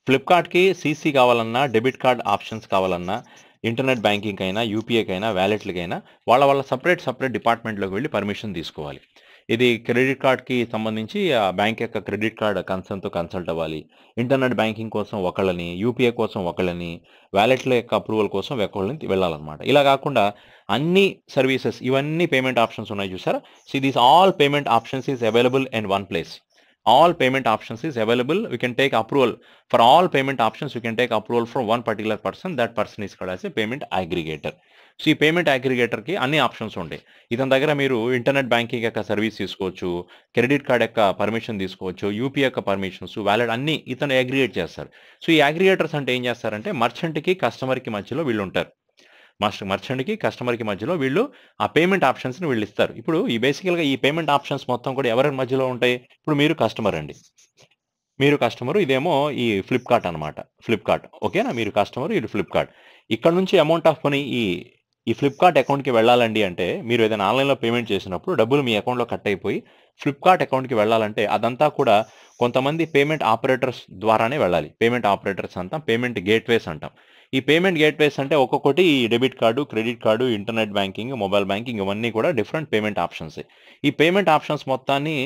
ఫ్లిప్కార్ట్కి సీసీ కావాలన్నా, డెబిట్ కార్డ్ ఆప్షన్స్ కావాలన్నా, ఇంటర్నెట్ బ్యాంకింగ్ అయినా, యూపీఐకైనా, వ్యాలెట్లకైనా వాళ్ళ సపరేట్ డిపార్ట్మెంట్లోకి వెళ్ళి పర్మిషన్ తీసుకోవాలి. ఇది క్రెడిట్ కార్డ్కి సంబంధించి ఆ బ్యాంక్ యొక్క క్రెడిట్ కార్డ్ కన్సర్న్తో కన్సల్ట్ అవ్వాలి. ఇంటర్నెట్ బ్యాంకింగ్ కోసం ఒకళ్ళని, యూపీఐ కోసం ఒకళ్ళని, వ్యాలెట్ల యొక్క అప్రూవల్ కోసం ఒకళ్ళని వెళ్ళాలన్నమాట. ఇలా కాకుండా అన్ని సర్వీసెస్, ఇవన్నీ పేమెంట్ ఆప్షన్స్ ఉన్నాయి చూసారా. So these all payment options is available in one place. All payment options is available. We can take approval for all payment options. We can take approval from one particular person. That person is called as a payment aggregator. So ఈ payment అగ్రిగేటర్కి అన్ని options ఉంటాయి. ఇతని దగ్గర మీరు internet banking యొక్క service తీసుకోవచ్చు, credit card యొక్క permission తీసుకోవచ్చు, యూపీఐ యొక్క పర్మిషన్స్, వ్యాలెట్ అన్ని ఇతను అగ్రిగేట్ చేస్తారు. సో ఈ అగ్రిగేటర్స్ అంటే ఏం చేస్తారంటే మర్చెంట్కి కస్టమర్కి మధ్యలో వీళ్ళు ఉంటారు. మర్చెంట్కి కస్టమర్కి మధ్యలో వీళ్ళు ఆ పేమెంట్ ఆప్షన్స్ని వీళ్ళు ఇస్తారు. ఇప్పుడు ఈ బేసికల్గా ఈ పేమెంట్ ఆప్షన్స్ మొత్తం కూడా ఎవరి మధ్యలో ఉంటాయి? ఇప్పుడు మీరు కస్టమర్ అండి, మీరు కస్టమరు, ఇదేమో ఈ ఫ్లిప్కార్ట్ అనమాట. ఫ్లిప్కార్ట్ ఓకేనా, మీరు కస్టమర్, ఇది ఫ్లిప్కార్ట్. ఇక్కడ నుంచి అమౌంట్ ఆఫ్ మనీ ఈ ఫ్లిప్కార్ట్ అకౌంట్కి వెళ్ళాలండి అంటే మీరు ఏదైనా ఆన్లైన్లో పేమెంట్ చేసినప్పుడు డబ్బులు మీ అకౌంట్లో కట్ అయిపోయి ఫ్లిప్కార్ట్ అకౌంట్కి వెళ్ళాలంటే అదంతా కూడా కొంతమంది పేమెంట్ ఆపరేటర్స్ ద్వారానే వెళ్ళాలి. పేమెంట్ ఆపరేటర్స్ అంటాం, పేమెంట్ గేట్వేస్ అంటాం. ఈ పేమెంట్ గేట్వేస్ అంటే ఒక్కొక్కటి debit card, credit card, internet banking, mobile banking, ఇవన్నీ కూడా డిఫరెంట్ పేమెంట్ ఆప్షన్స్. ఈ పేమెంట్ ఆప్షన్స్ మొత్తాన్ని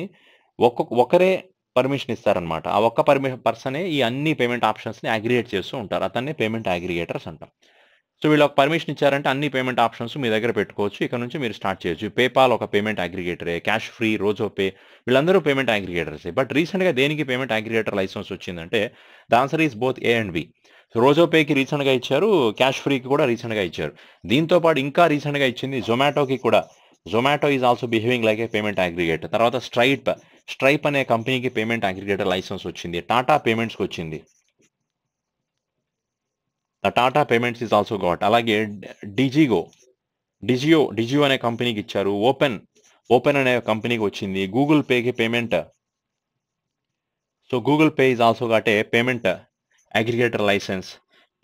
ఒకరే పర్మిషన్ ఇస్తారనమాట. ఆ ఒక్క పర్సనే ఈ అన్ని పేమెంట్ ఆప్షన్స్ని అగ్రిగేట్ చేస్తూ ఉంటారు. అతన్ని పేమెంట్ అగ్రిగేటర్స్ అంటాం. సో వీళ్ళు ఒక పర్మిషన్ ఇచ్చారంటే అన్ని పేమెంట్ ఆప్షన్స్ మీ దగ్గర పెట్టుకోవచ్చు. ఇక్కడ నుంచి మీరు స్టార్ట్ చేయొచ్చు. పేపాల్ ఒక పేమెంట్ అగ్రిగేటరే, క్యాష్ ఫ్రీ, రోజోపే, వీళ్ళందరూ పేమెంట్ అగ్రిగేటర్సే. బట్ రీసెంట్గా దేనికి పేమెంట్ అగ్రిగేటర్ లైసెన్స్ వచ్చిందంటే the answer is both A and B. రోజోపేకి రీసెంట్గా ఇచ్చారు, క్యాష్ ఫ్రీకి కూడా రీసెంట్గా ఇచ్చారు. దీంతో పాటు ఇంకా రీసెంట్గా ఇచ్చింది జొమాటోకి కూడా. Zomato is also behaving like a payment aggregator. తర్వాత స్ట్రైప్ అనే కంపెనీకి పేమెంట్ అగ్రిగేటర్ లైసెన్స్ వచ్చింది. టాటా పేమెంట్స్కి వచ్చింది. Tata payments is also got. అలాగే డిజియో అనే కంపెనీకి ఇచ్చారు. ఓపెన్ అనే కంపెనీకి వచ్చింది. గూగుల్ పేకి payment. So Google Pay is also got a payment aggregator licence.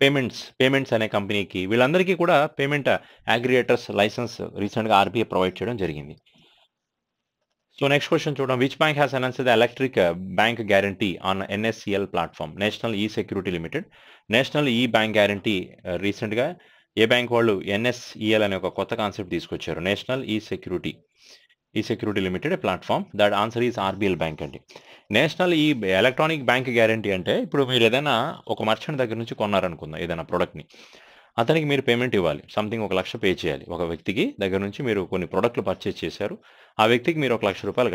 Payments అనే కంపెనీకి, వీళ్ళందరికీ కూడా పేమెంట్ అగ్రిగేటర్స్ లైసెన్స్ రీసెంట్గా ఆర్బీఐ ప్రొవైడ్ చేయడం జరిగింది. సో నెక్స్ట్ క్వశ్చన్ చూద్దాం. Which bank has announced the electric bank guarantee on NSCL platform? National ఈ security limited. National ఈ బ్యాంక్ గ్యారంటీ రీసెంట్గా ఏ బ్యాంక్ వాళ్ళు ఎన్ఎస్ఈఎల్ అనే ఒక కొత్త కాన్సెప్ట్ తీసుకొచ్చారు. నేషనల్ ఈ security limited platform. That answer is RBL bank అండి. నేషనల్ ఈ ఎలక్ట్రానిక్ బ్యాంక్ గ్యారంటీ అంటే ఇప్పుడు మీరు ఏదైనా ఒక మర్చెంట్ దగ్గర నుంచి కొన్నారనుకుందాం ఏదైనా ప్రోడక్ట్ని, అతనికి మీరు పేమెంట్ ఇవ్వాలి. సంథింగ్ 1 లక్ష పే చేయాలి. ఒక వ్యక్తికి దగ్గర నుంచి మీరు కొన్ని ప్రోడక్ట్లు పర్చేస్ చేశారు, ఆ వ్యక్తికి మీరు 1 లక్ష రూపాయలు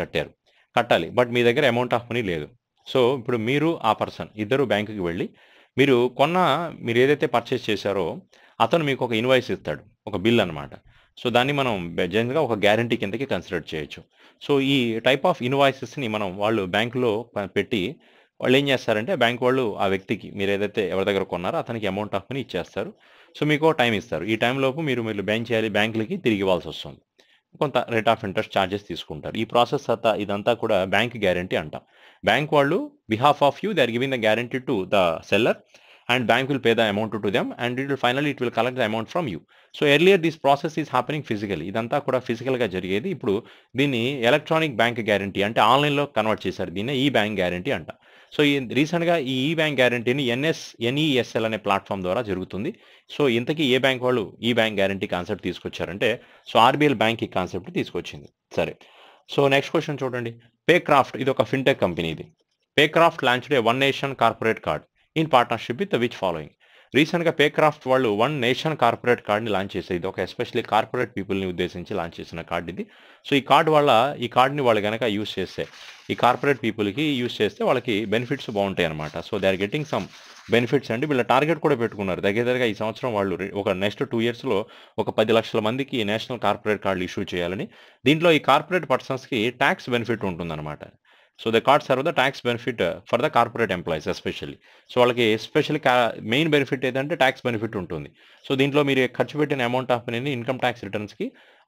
కట్టాలి. బట్ మీ దగ్గర అమౌంట్ ఆఫ్ మనీ లేదు. సో ఇప్పుడు మీరు ఆ పర్సన్ ఇద్దరు బ్యాంకుకి వెళ్ళి మీరు ఏదైతే పర్చేస్ చేశారో అతను మీకు ఒక ఇన్వాయిస్ ఇస్తాడు, ఒక బిల్ అనమాట. సో దాన్ని మనం జనరల్గా ఒక గ్యారంటీ కిందకి కన్సిడర్ చేయొచ్చు. సో ఈ టైప్ ఆఫ్ ఇన్వాయిసెస్ని వాళ్ళు బ్యాంకులో పెట్టి వాళ్ళు ఏం చేస్తారంటే బ్యాంక్ వాళ్ళు ఆ వ్యక్తికి మీరు ఏదైతే ఎవరి దగ్గర కొన్నారో అతనికి అమౌంట్ ఆఫ్ మనీ ఇచ్చేస్తారు. సో మీకు టైం ఇస్తారు. ఈ టైంలోపు మీరు ఏం చేయాలి, బ్యాంకులకి తిరిగి ఇవ్వాల్సి వస్తుంది. కొంత రేట్ ఆఫ్ ఇంట్రెస్ట్ ఛార్జెస్ తీసుకుంటారు. ఈ ప్రాసెస్ ఇదంతా కూడా బ్యాంక్ గ్యారంటీ అంటాం. బ్యాంక్ వాళ్ళు behalf of you they are giving the guarantee to the seller and bank will pay the amount to them and it will collect the amount from you. So earlier this process is happening physically. ఇదంతా కూడా ఫిజికల్గా జరిగేది. ఇప్పుడు దీన్ని electronic bank guarantee అంటే ఆన్లైన్లో convert చేశారు. దీన్ని ఈ బ్యాంక్ గ్యారంటీ అంట. సో రీసెంట్గా ఈ బ్యాంక్ గ్యారంటీని ఎన్ఈఎస్ఎల్ అనే ప్లాట్ఫామ్ ద్వారా జరుగుతుంది. సో ఇంతకీ ఏ బ్యాంక్ వాళ్ళు ఈ బ్యాంక్ గ్యారంటీ కాన్సెప్ట్ తీసుకొచ్చారంటే సో ఆర్బీఎల్ బ్యాంక్ ఈ కాన్సెప్ట్ తీసుకొచ్చింది. సరే, సో నెక్స్ట్ క్వశ్చన్ చూడండి. పేక్రాఫ్ట్ ఇది ఒక ఫిన్టెక్ కంపెనీ. ఇది Paycraft launched a one nation corporate card in partnership with which following? రీసెంట్గా పేక్రాఫ్ట్ వాళ్ళు వన్ నేషన్ కార్పొరేట్ కార్డ్ని లాంచ్ చేసేది. ఇది ఒక ఎస్పెషల్లీ కార్పొరేట్ పీపుల్ని ఉద్దేశించి లాంచ్ చేసిన కార్డ్ ఇది. సో ఈ కార్డ్ని వాళ్ళు కనుక యూస్ చేస్తే, ఈ కార్పొరేట్ పీపుల్కి యూస్ చేస్తే వాళ్ళకి బెనిఫిట్స్ బాగుంటాయి అనమాట. So they are getting some benefits అండి. వీళ్ళ టార్గెట్ కూడా పెట్టుకున్నారు. దగ్గరగా ఈ సంవత్సరం వాళ్ళు ఒక నెక్స్ట్ 2 yearsలో ఒక 10 లక్షల మందికి నేషనల్ కార్పొరేట్ కార్డులు ఇష్యూ చేయాలని. దీంట్లో ఈ కార్పొరేట్ పర్సన్స్కి ట్యాక్స్ బెనిఫిట్ ఉంటుందన్నమాట. So the card serve the tax benefit for the corporate employees especially. So వాళ్ళకి ఎస్పెషల్లీ మెయిన్ బెనిఫిట్ ఏదంటే ట్యాక్స్ బెనిఫిట్ ఉంటుంది. సో దీంట్లో మీరు ఖర్చు పెట్టిన అమౌంట్ ఆఫ్ మనీని ఇన్కమ్ ట్యాక్స్ రిటర్న్స్కి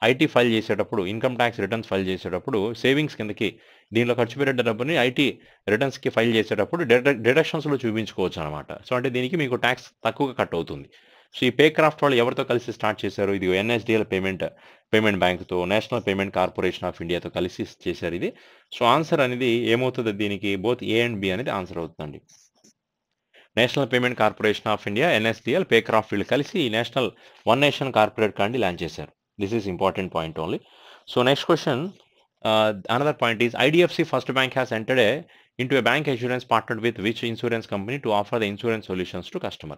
ఐటీ ఫైల్ చేసేటప్పుడు, ఇన్కమ్ ట్యాక్స్ రిటర్న్స్ ఫైల్ చేసేటప్పుడు సేవింగ్స్ కిందకి దీంట్లో ఖర్చు పెట్టే డబ్బుని ఐటీ రిటర్న్స్కి ఫైల్ చేసేటప్పుడు డిడక్షన్స్లో చూపించుకోవచ్చు అనమాట. సో అంటే దీనికి మీకు ట్యాక్స్ తక్కువగా కట్ అవుతుంది. సో ఈ పే క్రాఫ్ట్ వాళ్ళు ఎవరితో కలిసి స్టార్ట్ చేశారు? ఇది ఎన్ఎస్డిఎల్ పేమెంట్ బ్యాంక్తో, నేషనల్ పేమెంట్ కార్పొరేషన్ ఆఫ్ ఇండియాతో కలిసి చేశారు ఇది. సో ఆన్సర్ అనేది ఏమవుతుంది దీనికి? బోత్ ఏ అండ్ బి అనేది ఆన్సర్ అవుతుందండి. National payment corporation of India, NSDL, Paycraft వీళ్ళు కలిసి నేషనల్ వన్ నేషన్ కార్పొరేట్ కార్డ్ని లాంచ్ చేశారు. This is important point only. So next question, another point is IDFC First Bank has entered into a bank assurance partnered with which insurance company to offer the insurance solutions to customer.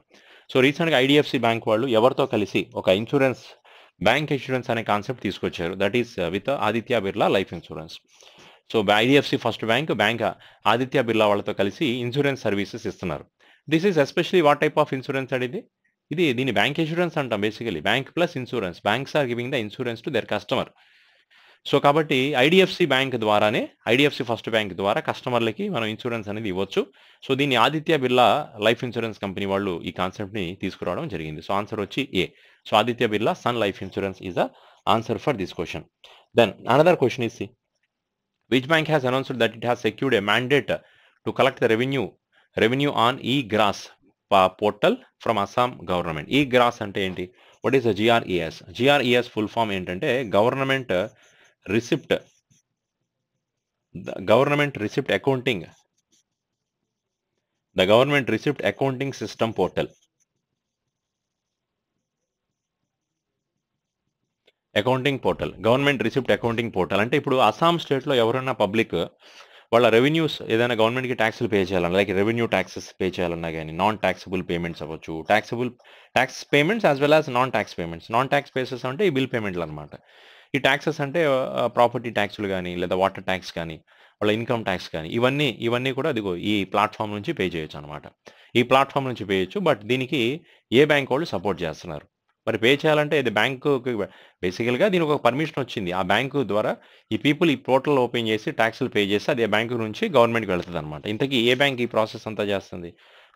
So రీసెంట్గా IDFC bank వాళ్ళు ఎవరితో కలిసి ఒక insurance bank insurance అనే concept తీసుకొచ్చారు. That is with Aditya Birla life insurance. So IDFC first bank Aditya Birla వాళ్ళతో కలిసి insurance services ఇస్తున్నారు. This is especially what type of insurance అనేది? దీని బ్యాంక్ ఇన్సూరెన్స్ అంటాం basically. Bank plus insurance. Banks are giving the insurance to their customer. So కాబట్టి IDFC bank ద్వారానే, IDFC first bank ద్వారా కస్టమర్లకి మనం ఇన్సూరెన్స్ అనేది ఇవ్వచ్చు. సో దీన్ని Aditya Birla life insurance company వాళ్ళు ఈ కాన్సెప్ట్ని తీసుకురావడం జరిగింది. సో ఆన్సర్ వచ్చి A. So Aditya Birla sun life insurance is the answer for this question. Then another question is, which bank has announced that it has secured a mandate to collect the revenue on e GRAS portal from Assam government. E GRAS అంటే ఏంటి? What is the GRES? GRES full form ఏంటంటే government receipt accounting, the government receipt accounting system portal. Government receipt accounting portal అంటే ఇప్పుడు అస్సాం స్టేట్లో ఎవరైనా public వాళ్ళ revenues ఏదైనా గవర్నమెంట్కి ట్యాక్స్లు పే చేయాలన్నా, లైక్ రెవెన్యూ ట్యాక్సెస్ పే చేయాలన్నా కానీ, నాన్ ట్యాక్సబుల్ పేమెంట్స్ అవ్వచ్చు, tax payments as well as non tax payments. Non tax phases అంటే ఈ బిల్ పేమెంట్లు అనమాట. ఈ ట్యాక్సెస్ అంటే ప్రాపర్టీ ట్యాక్స్లు కానీ, లేదా వాటర్ ట్యాక్స్ కానీ, వాళ్ళ ఇన్కమ్ ట్యాక్స్ కానీ, ఇవన్నీ కూడా అదిగో ఈ ప్లాట్ఫామ్ నుంచి పే చేయొచ్చు అనమాట. ఈ ప్లాట్ఫామ్ నుంచి పే చేయొచ్చు. బట్ దీనికి ఏ బ్యాంక్ వాళ్ళు సపోర్ట్ చేస్తున్నారు? మరి పే చేయాలంటే ఇది బ్యాంకుకి బేసికల్గా దీనికి ఒక పర్మిషన్ వచ్చింది. ఆ బ్యాంకు ద్వారా ఈ పీపుల్ ఈ పోర్టల్ ఓపెన్ చేసి ట్యాక్స్లు పే చేసి అది బ్యాంకు నుంచి గవర్నమెంట్కి వెళ్తుంది అనమాట. ఇంతకీ ఏ బ్యాంక్ ఈ ప్రాసెస్ అంతా చేస్తుంది?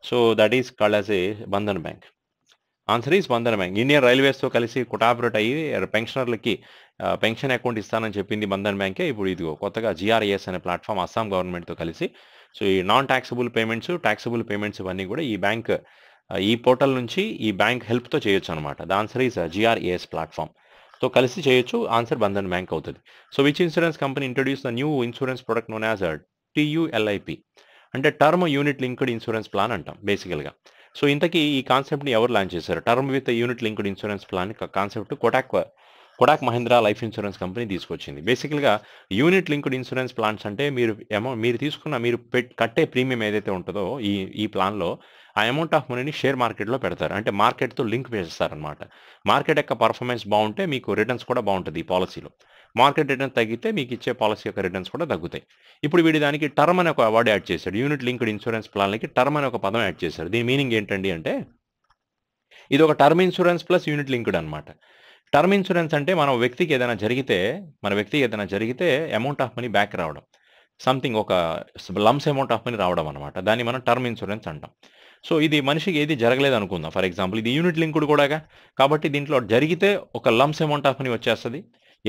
So that is called as a Bandhan bank. Answer is Bandhan bank. Indian రైల్వేస్తో కలిసి కొటాబరేట్ అయ్యి పెన్షనర్లకి పెన్షన్ అకౌంట్ ఇస్తానని చెప్పింది బంధన్ బ్యాంకే. ఇప్పుడు ఇదిగో కొత్తగా GRES అనే ప్లాట్ఫామ్ అస్సాం గవర్నమెంట్తో కలిసి, సో ఈ non taxable payments, taxable payments ఇవన్నీ కూడా ఈ బ్యాంక్ ఈ పోర్టల్ నుంచి ఈ బ్యాంక్ హెల్ప్తో చేయొచ్చు అనమాట. The answer is GRES platform తో కలిసి చేయొచ్చు. ఆన్సర్ బంధన్ బ్యాంక్ అవుతుంది. So which insurance company introduce the new insurance product known as TULIP అంటే term unit linked insurance plan అంటాం బేసికల్గా. సో ఇంతకీ ఈ కాన్సెప్ట్ని ఎవరు లాంచ్ చేశారు? Term with unit linked insurance plan concept Kotak Mahindra life insurance company తీసుకొచ్చింది. బేసికల్గా యూనిట్ లింక్డ్ ఇన్సూరెన్స్ ప్లాన్స్ అంటే మీరు కట్టే ప్రీమియం ఏదైతే ఉంటుందో ఈ ప్లాన్లో ఆ అమౌంట్ ఆఫ్ మనీని షేర్ మార్కెట్లో పెడతారు. అంటే మార్కెట్తో లింక్ చేస్తారనమాట. మార్కెట్ యొక్క పర్ఫార్మెన్స్ బాగుంటే మీకు రిటర్న్స్ కూడా బాగుంటుంది ఈ పాలసీలో. మార్కెట్ రిటర్న్స్ తగ్గితే మీకు ఇచ్చే పాలసీ యొక్క రిటర్న్స్ కూడా తగ్గుతాయి. ఇప్పుడు వీడి దానికి టర్మ్ అనే ఒక వర్డ్ యాడ్ చేశాడు. యూనిట్ లింక్డ్ ఇన్సూరెన్స్ ప్లాన్లకి టర్మ్ అనే ఒక పదం యాడ్ చేశారు. దీని మీనింగ్ ఏంటండి అంటే ఇది ఒక term insurance plus unit linked అనమాట. టర్మ్ ఇన్సూరెన్స్ అంటే మన వ్యక్తికి ఏదైనా జరిగితే అమౌంట్ ఆఫ్ మనీ బ్యాక్ రావడం, సంథింగ్ ఒక లమ్స్ అమౌంట్ ఆఫ్ మనీ రావడం అనమాట. దాన్ని మనం టర్మ్ ఇన్సూరెన్స్ అంటాం. సో ఇది మనిషికి ఏది జరగలేదు అనుకుందాం ఫర్ ఎగ్జాంపుల్, ఇది యూనిట్ లింక్డ్ కూడాగా, కాబట్టి దీంట్లో జరిగితే ఒక లమ్స్ అమౌంట్ ఆఫ్ మనీ వచ్చేస్తుంది.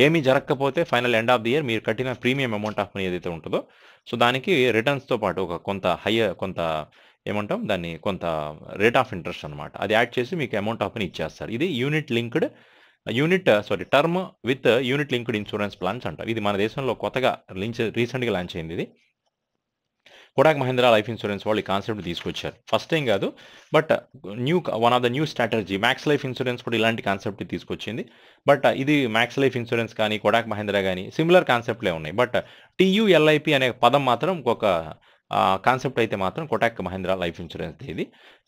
ఏమీ జరగకపోతే final end of the year మీరు కట్టిన ప్రీమియం అమౌంట్ ఆఫ్ మనీ ఏదైతే ఉంటుందో సో దానికి రిటర్న్స్తో పాటు ఒక కొంత ఏమంటాం దాన్ని కొంత రేట్ ఆఫ్ ఇంట్రెస్ట్ అనమాట, అది యాడ్ చేసి మీకు అమౌంట్ ఆఫ్ మనీ ఇచ్చేస్తారు. ఇది term with unit linked insurance plans అంటారు. ఇది మన దేశంలో కొత్తగా రీసెంట్గా లాంచ్ అయింది. ఇది కోటాక్ మహీంద్రా లైఫ్ ఇన్సూరెన్స్ వాళ్ళు ఈ కాన్సెప్ట్ తీసుకొచ్చారు. ఫస్ట్ టైం కాదు, but one of the new strategy. Max life insurance కూడా ఇలాంటి కాన్సెప్ట్ తీసుకొచ్చింది. బట్ ఇది మ్యాక్స్ లైఫ్ ఇన్సూరెన్స్ కానీ కోటాక్ మహీంద్రా కానీ సిమిలర్ కాన్సెప్ట్లే ఉన్నాయి. బట్ TULIP అనే పదం మాత్రం ఒక కాన్సెప్ట్ అయితే మాత్రం కోటాక్ మహీంద్రా లైఫ్ ఇన్సూరెన్స్ ఇది.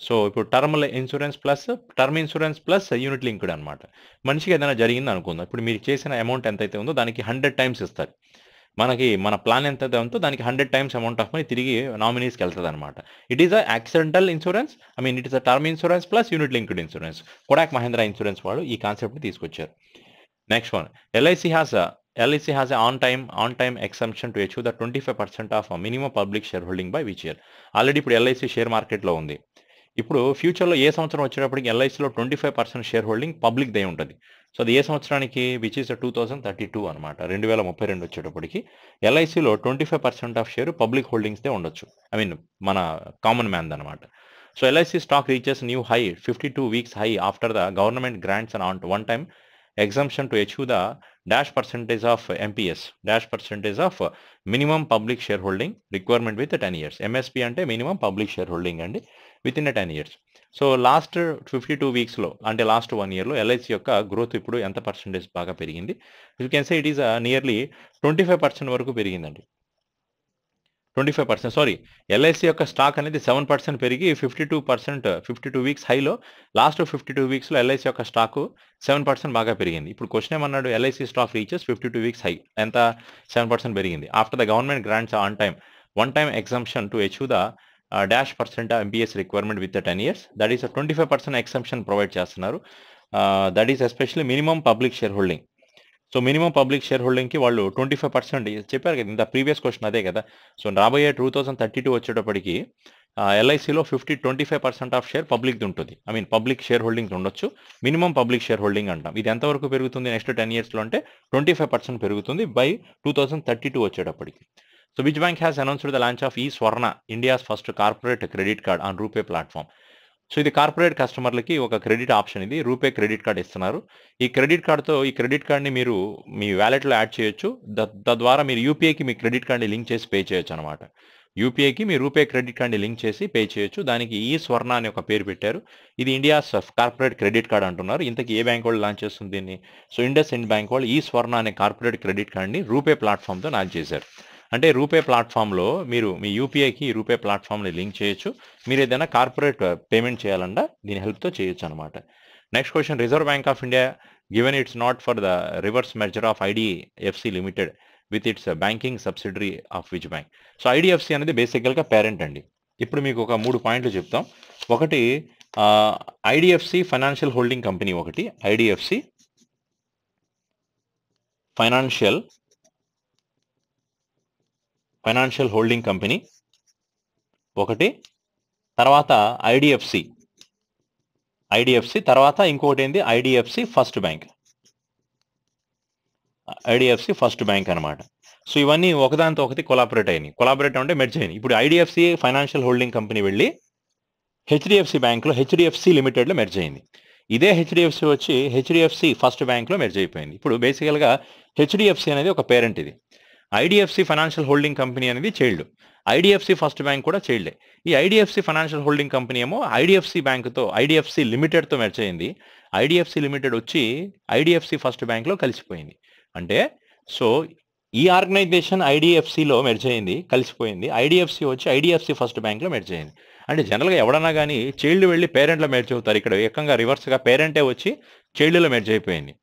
సో ఇప్పుడు term insurance plus unit linked అనమాట. మనిషికి ఏదైనా జరిగింది అనుకుందాం, ఇప్పుడు మీరు చేసిన అమౌంట్ ఎంతైతే ఉందో దానికి 100 టైమ్స్ ఇస్తారు. మన ప్లాన్ ఎంత ఉందో దానికి 100 టైమ్స్ అమౌంట్ ఆఫ్ మనీ తిరిగి నామినీస్కి వెళ్తుంది అనమాట. It is accidental insurance, it is term insurance plus unit linked insurance. Kotak Mahindra insurance వాళ్ళు ఈ కాన్సెప్ట్ని తీసుకొచ్చారు. Next one, LIC has LIC has an on-time exemption to achieve the 25% of minimum public shareholding by which year? Already ఇప్పుడు LIC share మార్కెట్లో ఉంది. ఇప్పుడు ఫ్యూచర్లో ఏ సంవత్సరం వచ్చేటప్పటికి LICలో 25% షేర్ హోల్డింగ్ పబ్లిక్ దే ఉంటుంది. సో అది ఏ సంవత్సరానికి విచ్ ఈస్ 2032 అనమాట. 2032 వచ్చేటప్పటికి LICలో 25% ఆఫ్ షేర్ పబ్లిక్ హోల్డింగ్స్దే ఉండొచ్చు. ఐ మీన్ మన కామన్ మ్యాన్ అనమాట. So LIC stock reaches new high 52 weeks high after the government grants an one-time exemption to achieve the dash percentage of MPS, dash percentage of minimum public shareholding requirement with 10 years. MSP అంటే minimum public shareholding అండి with in 10 years. So last 52 weeksలో అంటే last 1 yearలో LIC యొక్క growth ఇప్పుడు ఎంత percentage బాగా పెరిగింది? You can say it is nearly 25% వరకు పెరిగిందండి. 25%, సారీ, LIC యొక్క స్టాక్ అనేది 7% పెరిగి 52 weeks హైలో లాస్ట్ 52 weeksలో LIC యొక్క స్టాక్ 7% బాగా పెరిగింది. ఇప్పుడు క్వశ్చన్ ఏమన్నాడు? LIC stock reaches 52 weeks high, ఎంత? 7% పెరిగింది. After the government grants on time one time exemption to achieve the dash percent MPS requirement with the 10 years. That is a 25% exemption provide చేస్తున్నారు. That is especially minimum public share holding. So minimum public share హోల్డింగ్కి వాళ్ళు 25% చెప్పారు కదా, ఇంత previous question అదే కదా. So రాబోయే 2032 వచ్చేటప్పటికి LICలో 25% ఆఫ్ షేర్ పబ్లిక్ది ఉంటుంది. I mean public share holding ఉండొచ్చు. మినిమం పబ్లిక్ షేర్ హోల్డింగ్ అంటాం. ఇది ఎంతవరకు పెరుగుతుంది నెక్స్ట్ 10 yearsలో అంటే 25% పెరుగుతుంది బై 2032 వచ్చేటప్పటికి. So which bank has announced the launch of eSwarna, India's first corporate credit card on RuPay platform? So ఇది కార్పొరేట్ కస్టమర్లకి ఒక క్రెడిట్ ఆప్షన్, ఇది రూపే క్రెడిట్ కార్డ్ ఇస్తున్నారు. ఈ క్రెడిట్ కార్డ్ని మీరు మీ వ్యాలెట్లో యాడ్ చేయొచ్చు. తద్వారా మీరు యూపీఐకి మీ క్రెడిట్ కార్డ్ని లింక్ చేసి పే చేయొచ్చు అనమాట. యూపీఐకి మీ రూపే క్రెడిట్ కార్డ్ని లింక్ చేసి పే చేయొచ్చు. దానికి ఈస్వర్ణ అని ఒక పేరు పెట్టారు. ఇది ఇండియాస్ కార్పొరేట్ క్రెడిట్ కార్డ్ అంటున్నారు. ఇంతకీ ఏ బ్యాంక్ వాళ్ళు లాంచ్ చేస్తుంది దీన్ని? సో ఇండస్ ఇండ్ బ్యాంక్ వాళ్ళు ఈస్వర్ణ అనే కార్పొరేట్ క్రెడిట్ కార్డ్ని రూపే ప్లాట్ఫామ్తో లాంచ్ చేశారు. అంటే రూపే ప్లాట్ఫామ్లో మీరు మీ యూపీఐకి రూపే ప్లాట్ఫామ్ని లింక్ చేయొచ్చు. మీరు ఏదైనా కార్పొరేట్ పేమెంట్ చేయాలన్నా దీని హెల్ప్తో చేయొచ్చు అనమాట. Next question, reserve Bank of India given it's not for the reverse merger of IDFC limited with its banking subsidiary of which bank? So IDFC అనేది బేసికల్గా పేరెంట్ అండి. ఇప్పుడు మీకు ఒక 3 పాయింట్లు చెప్తాం. ఒకటి ఐడిఎఫ్సి ఫైనాన్షియల్ హోల్డింగ్ కంపెనీ, ఒకటి ఐడిఎఫ్సి ఫైనాన్షియల్ హోల్డింగ్ కంపెనీ ఒకటి, తర్వాత ఐడిఎఫ్సి తర్వాత ఇంకొకటి ఏంది ఐడిఎఫ్సి ఫస్ట్ బ్యాంక్ అనమాట. సో ఇవన్నీ ఒకదానితో ఒకటి కొలాబరేట్ అంటే మెర్జ్ అయినాయి. ఇప్పుడు ఐడిఎఫ్సి ఫైనాన్షియల్ హోల్డింగ్ కంపెనీ వెళ్ళి హెచ్డిఎఫ్సి బ్యాంక్లో హెచ్డిఎఫ్సి లిమిటెడ్లో మెర్జ్ అయింది. ఇదే హెచ్డిఎఫ్సి వచ్చి హెచ్డిఎఫ్సి ఫస్ట్ బ్యాంక్లో మెర్జ్ అయిపోయింది. ఇప్పుడు బేసికల్గా హెచ్డిఎఫ్సి అనేది ఒక పేరెంట్, ఇది ఐడిఎఫ్సి ఫైనాన్షియల్ హోల్డింగ్ కంపెనీ అనేది చైల్డ్, ఐడిఎఫ్సి ఫస్ట్ బ్యాంక్ కూడా చైల్డే. ఈ ఐడిఎఫ్సి ఫైనాన్షియల్ హోల్డింగ్ కంపెనీ ఏమో ఐడిఎఫ్సి బ్యాంక్తో ఐడిఎఫ్సి లిమిటెడ్తో మెర్జ్ అయింది. ఐడిఎఫ్సి లిమిటెడ్ వచ్చి ఐడిఎఫ్సి ఫస్ట్ బ్యాంక్లో కలిసిపోయింది. అంటే సో ఈ ఆర్గనైజేషన్ ఐడిఎఫ్సిలో మెర్జ్ అయింది, కలిసిపోయింది. ఐడిఎఫ్సి వచ్చి ఐడిఎఫ్సి ఫస్ట్ బ్యాంక్లో మెర్జ్ అయింది. అంటే జనరల్గా ఎవడన్నా కానీ చైల్డ్ వెళ్ళి పేరెంట్లో మెర్జ్ అవుతారు. ఇక్కడ ఏకంగా రివర్స్గా పేరెంటే వచ్చి చైల్డ్లో మెర్జ్ అయిపోయింది.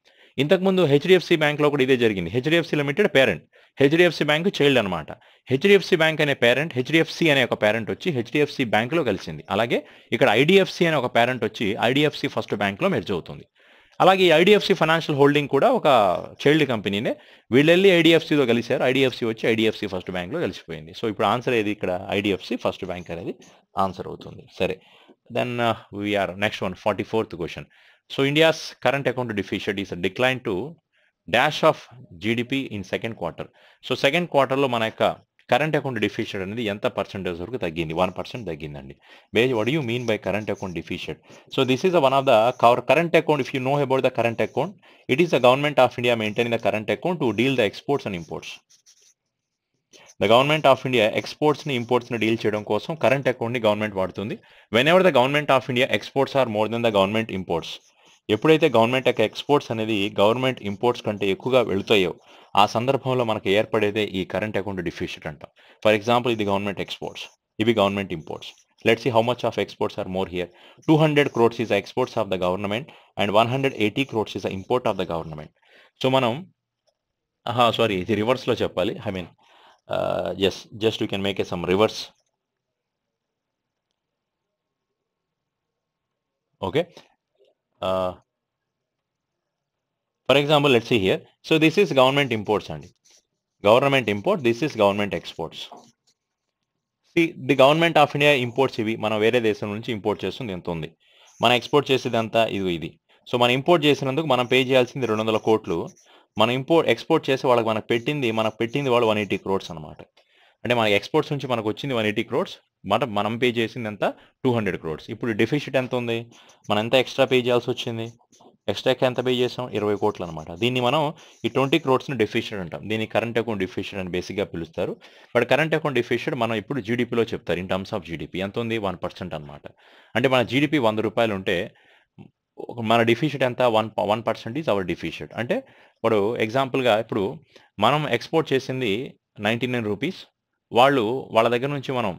ఇంతకుముందు హెచ్డిఎఫ్సి బ్యాంక్లో కూడా ఇదే జరిగింది. HDFC limited parent, HDFC bank child అనమాట. హెచ్డిఎఫ్సి బ్యాంక్ అనే పేరెంట్, హెచ్డిఎఫ్సి అనే ఒక పేరెంట్ వచ్చి హెచ్డిఎఫ్సి బ్యాంక్లో కలిసింది. అలాగే ఇక్కడ ఐడిఎఫ్సి అనే ఒక పేరెంట్ వచ్చి ఐడిఎఫ్సి ఫస్ట్ బ్యాంక్లో మెర్జ్ అవుతుంది. అలాగే ఈ ఐడిఎఫ్సి ఫైనాన్షియల్ హోల్డింగ్ కూడా ఒక చైల్డ్ కంపెనీనే. వీళ్ళు వెళ్ళి ఐడిఎఫ్సితో కలిశారు, ఐడిఎఫ్సి వచ్చి ఐడిఎఫ్సి ఫస్ట్ బ్యాంక్లో కలిసిపోయింది. సో ఇప్పుడు ఆన్సర్ ఏది? ఇక్కడ ఐడిఎఫ్సి ఫస్ట్ బ్యాంక్ అనేది ఆన్సర్ అవుతుంది. సరే, then we are next one, 44th question. So India's current account deficit is decline to dash of GDP in second quarter. So second క్వార్టర్లో మన యొక్క కరెంట్ అకౌంట్ డెఫిషిట్ అనేది ఎంత పర్సెంటేజ్ వరకు తగ్గింది? 1% తగ్గిందండి. What you mean by current account deficit? So this is one of the current account. If you know about the current account, it is the government of India maintaining the current account to deal the exports and imports. The government of India ఎక్స్పోర్ట్స్ని ఇంపోర్ట్స్ని deal చేయడం కోసం current అకౌంట్ని government వాడుతుంది. Whenever the government of India exports are more than the government imports, ఎప్పుడైతే government యొక్క exports అనేది government imports కంటే ఎక్కువగా వెళుతాయో ఆ సందర్భంలో మనకు ఏర్పడేదే ఈ కరెంట్ అకౌంట్ డెఫిషిట్ అంటాం. ఫర్ ఎగ్జాంపుల్, ఇది గవర్నమెంట్ ఎక్స్పోర్ట్స్, ఇవి government imports. Let's see how much of exports are more here. 200 crores is the exports of the government and 180 crores is the import of the government. So మనం sorry, ఇది రివర్స్లో చెప్పాలి. I mean just you can make a sum reverse. Okay, for example let's see here. So this is government imports అండి. Government import, this is government exports. The government of India imports ఇవి, మనం వేరే దేశం నుంచి import చేస్తుంది ఎంత ఉంది, మనం ఎక్స్పోర్ట్ చేసేది అంతా ఇది. సో మనం ఇంపోర్ట్ చేసినందుకు మనం పే చేయాల్సింది 200 కోట్లు. మనం ఎక్స్పోర్ట్ చేసి వాళ్ళకి మనకు పెట్టింది వాళ్ళు 180 crores అనమాట. అంటే మనకి ఎక్స్పోర్ట్స్ నుంచి మనకు వచ్చింది 180 crores, మనం పే చేసింది ఎంత 200 crores. ఇప్పుడు డెఫిసిట్ ఎంత ఉంది, మనం ఎంత ఎక్స్ట్రా పే చేయాల్సి వచ్చింది, ఎక్స్ట్రాకి ఎంత పే చేసాం 20 కోట్లు అనమాట. దీన్ని మనం ఈ 20 crores డెఫిసిట్ అంటాం. దీన్ని కరెంట్ అకౌంట్ డెఫిసిట్ అని బేసిక్గా పిలుస్తారు. బట్ కరెంట్ అకౌంట్ డెఫిసిట్ మనం ఇప్పుడు జీడిపిలో చెప్తారు, ఇన్ టర్మ్స్ ఆఫ్ జీడిపి ఎంత ఉంది 1% అనమాట. అంటే మన జీడిపి 100 రూపాయలు ఉంటే మన డెఫిసిట్ ఎంత 1% ఈజ్ అవర్ డెఫిసిట్. అంటే ఇప్పుడు ఎగ్జాంపుల్గా ఇప్పుడు మనం ఎక్స్పోర్ట్ చేసింది 99 రూపీస్, వాళ్ళ దగ్గర నుంచి మనం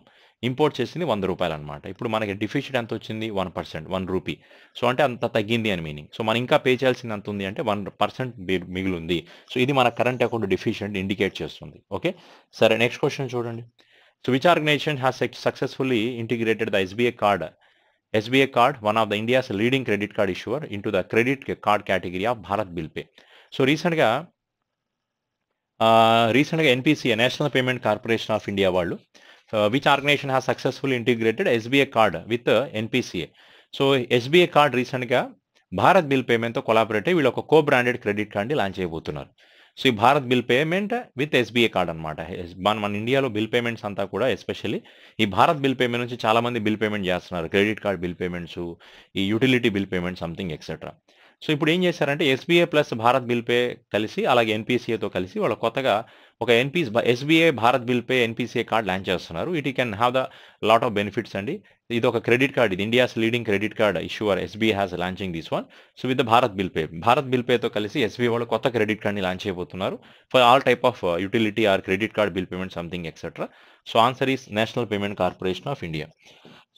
ఇంపోర్ట్ చేసింది 100 రూపాయలు అనమాట. ఇప్పుడు మనకి డెఫిసిట్ ఎంత వచ్చింది 1%, 1 రూపీ. సో అంటే అంత తగ్గింది అని మీనింగ్. సో మనం ఇంకా పే చేయాల్సింది ఎంత ఉంది అంటే 1% మిగిలింది. సో ఇది మన కరెంట్ అకౌంట్ డెఫిషియెంట్ ఇండికేట్ చేస్తుంది. ఓకే, సరే నెక్స్ట్ క్వశ్చన్ చూడండి. So which organisation has successfully integrated the SBI card, one of the India's leading credit card issuer, into the credit card category of Bharat Bill Pay. So recentగా NPCI, national payment corporation of India వాళ్ళు, which organisation has successfully integrated SBI card with NPCI. So SBI card రీసెంట్గా Bharat bill పేమెంట్తో collaborate అయ్యి వీళ్ళు ఒక co branded credit కార్డ్ని launch చేయబోతున్నారు. So ఈ Bharat bill payment with SBI card అనమాట. మన ఇండియాలో బిల్ పేమెంట్స్ అంతా కూడా ఎస్పెషల్లీ ఈ భారత్ బిల్ పేమెంట్ నుంచి చాలామంది బిల్ పేమెంట్ చేస్తున్నారు, క్రెడిట్ కార్డ్ బిల్ పేమెంట్స్, ఈ utility bill payment something etcetera. So ఇప్పుడు ఏం చేశారంటే SBI plus Bharat bill pay కలిసి, అలాగే NPCIతో కలిసి వాళ్ళు కొత్తగా ఒక SBI Bharat bill pay NPCI card launch చేస్తున్నారు. It can have the lot of benefits అండి. ఇది ఒక క్రెడిట్ కార్డ్, ఇది India's leading credit card issuer. SBI has launching this one. So with the Bharat bill పేతో కలిసి SBI వాళ్ళు కొత్త క్రెడిట్ కార్డ్ని launch చేయబోతున్నారు for all type of utility or credit card bill payment something etcetera. So answer is National payment corporation of India.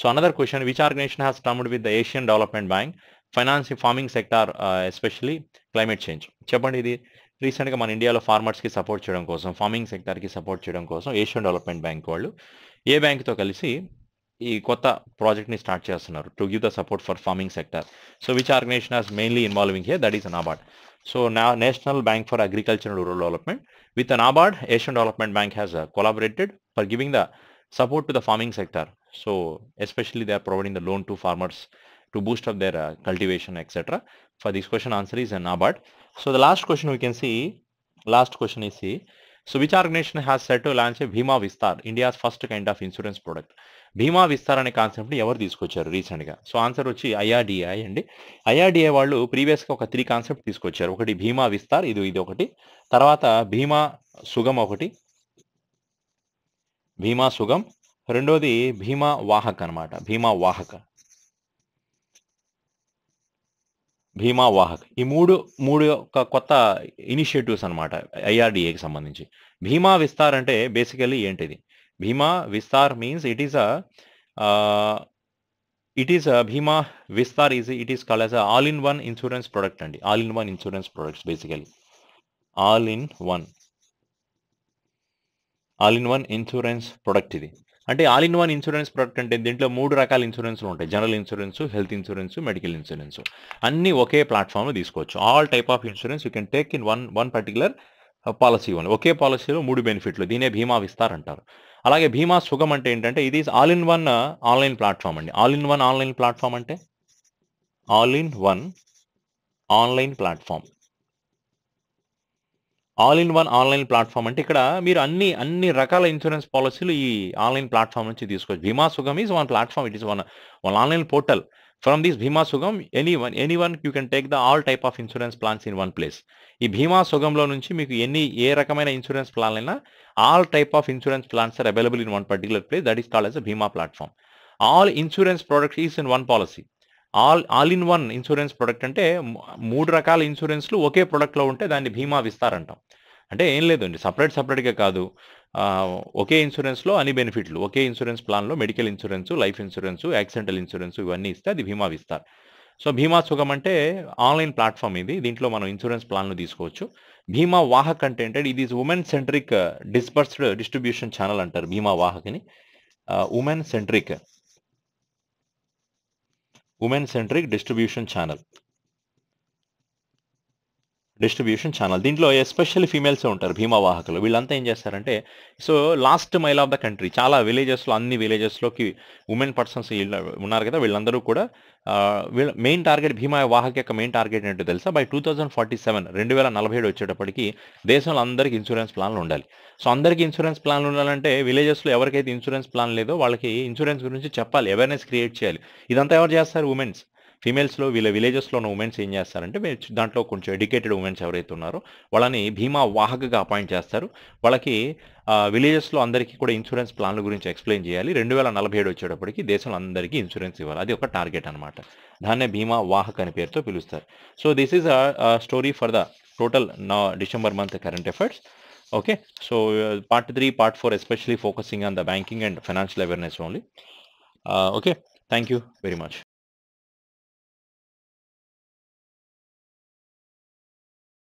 So another question, which organisation has termed with the Asian Development Bank financing farming sector especially climate change? చెప్పండి. ఇది రీసెంట్గా మన ఇండియాలో ఫార్మర్స్కి support చేయడం కోసం, farming సెక్టార్కి support చేయడం కోసం Asian Development bank వాళ్ళు ఏ బ్యాంక్తో కలిసి ఈ కొత్త ప్రాజెక్ట్ని స్టార్ట్ చేస్తున్నారు to give the support for farming sector. So which organisation has mainly involving here, that is NABARD. సో National Bank for Agriculture and Rural Development with NABARD, Asian Development Bank has collaborated for giving the support to the farming sector. So especially they are providing the loan to farmers to boost up their cultivation, etc. For this question, answer is NABARD. So the last question we can see, so which organization has set to launch a Bhima Vistar, India's first kind of insurance product? భీమా విస్తార్ అనే కాన్సెప్ట్ని ఎవరు తీసుకొచ్చారు రీసెంట్గా? So answer వచ్చి IRDAI అండి. IRDAI వాళ్ళు ప్రీవియస్గా ఒక 3 కాన్సెప్ట్ తీసుకొచ్చారు. ఒకటి భీమా విస్తార్, ఇది ఒకటి. తర్వాత భీమా సుగమ్ ఒకటి, రెండోది భీమా వాహక్ అనమాట. భీమా వాహక్ ఈ మూడు ఒక కొత్త ఇనిషియేటివ్స్ అనమాట IRDAకి సంబంధించి. భీమా విస్తార్ అంటే బేసికలీ ఏంటిది? Bhima Vistar means it is Bhima Vistar it is called as a all-in-one insurance product and all-in-one insurance products basically. All-in-one insurance product ఇది. అంటే all in one insurance product అంటే దీంట్లో 3 రకాల ఇన్సూరెన్స్లు ఉంటాయి. General insurance, health insurance, medical insurance అన్నీ ఒకే ప్లాట్ఫామ్లో తీసుకోవచ్చు. All type of insurance you can take in one particular policy only. ఒకే పాలసీలో 3 బెనిఫిట్లు. దీనే భీమా విస్తార్ అంటారు. అలాగే భీమా సుగమ్ అంటే ఏంటంటే ఇది all in one online platform అండి. All in one online platform అంటే అంటే ఇక్కడ మీరు అన్ని రకాల ఇన్సూరెన్స్ పాలసీలు ఈ ఆన్లైన్ ప్లాట్ఫామ్ నుంచి తీసుకోవచ్చు. Bima Sugam is one platform, it is one online portal. From this Bima Sugam anyone you can take the all type of insurance plans in one place. ఈ భీమా సుగంలో నుంచి మీకు ఏ రకమైన ఇన్సూరెన్స్ ప్లాన్ అయినా all type of insurance plans are available in one particular place, that is called as a Bima platform. All insurance products is in one policy. All in one insurance product అంటే 3 రకాల ఇన్సూరెన్స్లు ఒకే ప్రొడక్ట్లో ఉంటే దాన్ని భీమా విస్తార్ అంటాం. అంటే ఏం లేదండి, సపరేట్గా కాదు, ఒకే ఇన్సూరెన్స్లో అన్ని బెనిఫిట్లు, ఒకే ఇన్సూరెన్స్ ప్లాన్లో medical insurance, life insurance, accidental insurance ఇవన్నీ ఇస్తే అది భీమా విస్తార్. సో భీమా సుగమ్ అంటే ఆన్లైన్ ప్లాట్ఫామ్ ఇది, దీంట్లో మనం ఇన్సూరెన్స్ ప్లాన్లు తీసుకోవచ్చు. భీమా వాహక్ అంటే ఏంటంటే ఇది women centric dispersed distribution channel అంటారు భీమా వాహక్ని. Women centric distribution channel distribution channel. దీంట్లో ఎస్పెషల్లీ ఫీమేల్సే ఉంటారు భీమా వాహకులు. వీళ్ళంతా ఏం చేస్తారంటే, so last mile of the country చాలా విలేజెస్‌లో అన్ని విలేజెస్‌లోకి వుమెన్ పర్సన్స్ ఈళ్ళు ఉన్నారు కదా! వీళ్ళందరూ కూడా వీళ్ళ మెయిన్ టార్గెట్ భీమా వాహక యొక్క మెయిన్ టార్గెట్ ఏంటో తెలుసా? బై 2047 2047 వచ్చేటప్పటికి దేశంలో అందరికి ఇన్స్యూరెన్స్ ప్లాన్‌లు ఉండాలి. సో అందరికి ఇన్స్యూరెన్స్ ప్లాన్‌లు ఉండాలంటే విలేజెస్‌లో ఎవరికైతే ఇన్స్యూరెన్స్ ప్లాన్ లేదో వాళ్ళకి ఇన్స్యూరెన్స్ గురించి చెప్పాలి. అవేర్‌నెస్ క్రియేట్ చేయాలి. ఇదంతా ఎవరు చేస్తారు? వుమెన్స్. ఫీమేల్స్‌లో వీళ్ళ విలేజెస్‌లో ఉన్న వుమెన్స్ ఏం చేస్తారంటే దాంట్లో కొంచెం ఎడ్యుకేటెడ్ వుమెన్స్ ఎవరైతే ఉన్నారో వాళ్ళని భీమా వాహకగా అపాయింట్ చేస్తారు. వాళ్ళకి విలేజెస్‌లో అందరికీ కూడా ఇన్స్యూరెన్స్ ప్లాన్ల గురించి ఎక్స్‌ప్లెయిన్ చేయాలి. 2047 వచ్చేటప్పటికి దేశంలో అందరికీ ఇన్స్యూరెన్స్ ఇవ్వాలి. అది ఒక టార్గెట్ అనమాట. దాన్నే భీమా వాహక్ అనే పేరుతో పిలుస్తారు. So this is story for the total December month current affairs. Okay, so part 3, part 4 especially focusing on the banking and financial awareness only. Okay, thank you very much.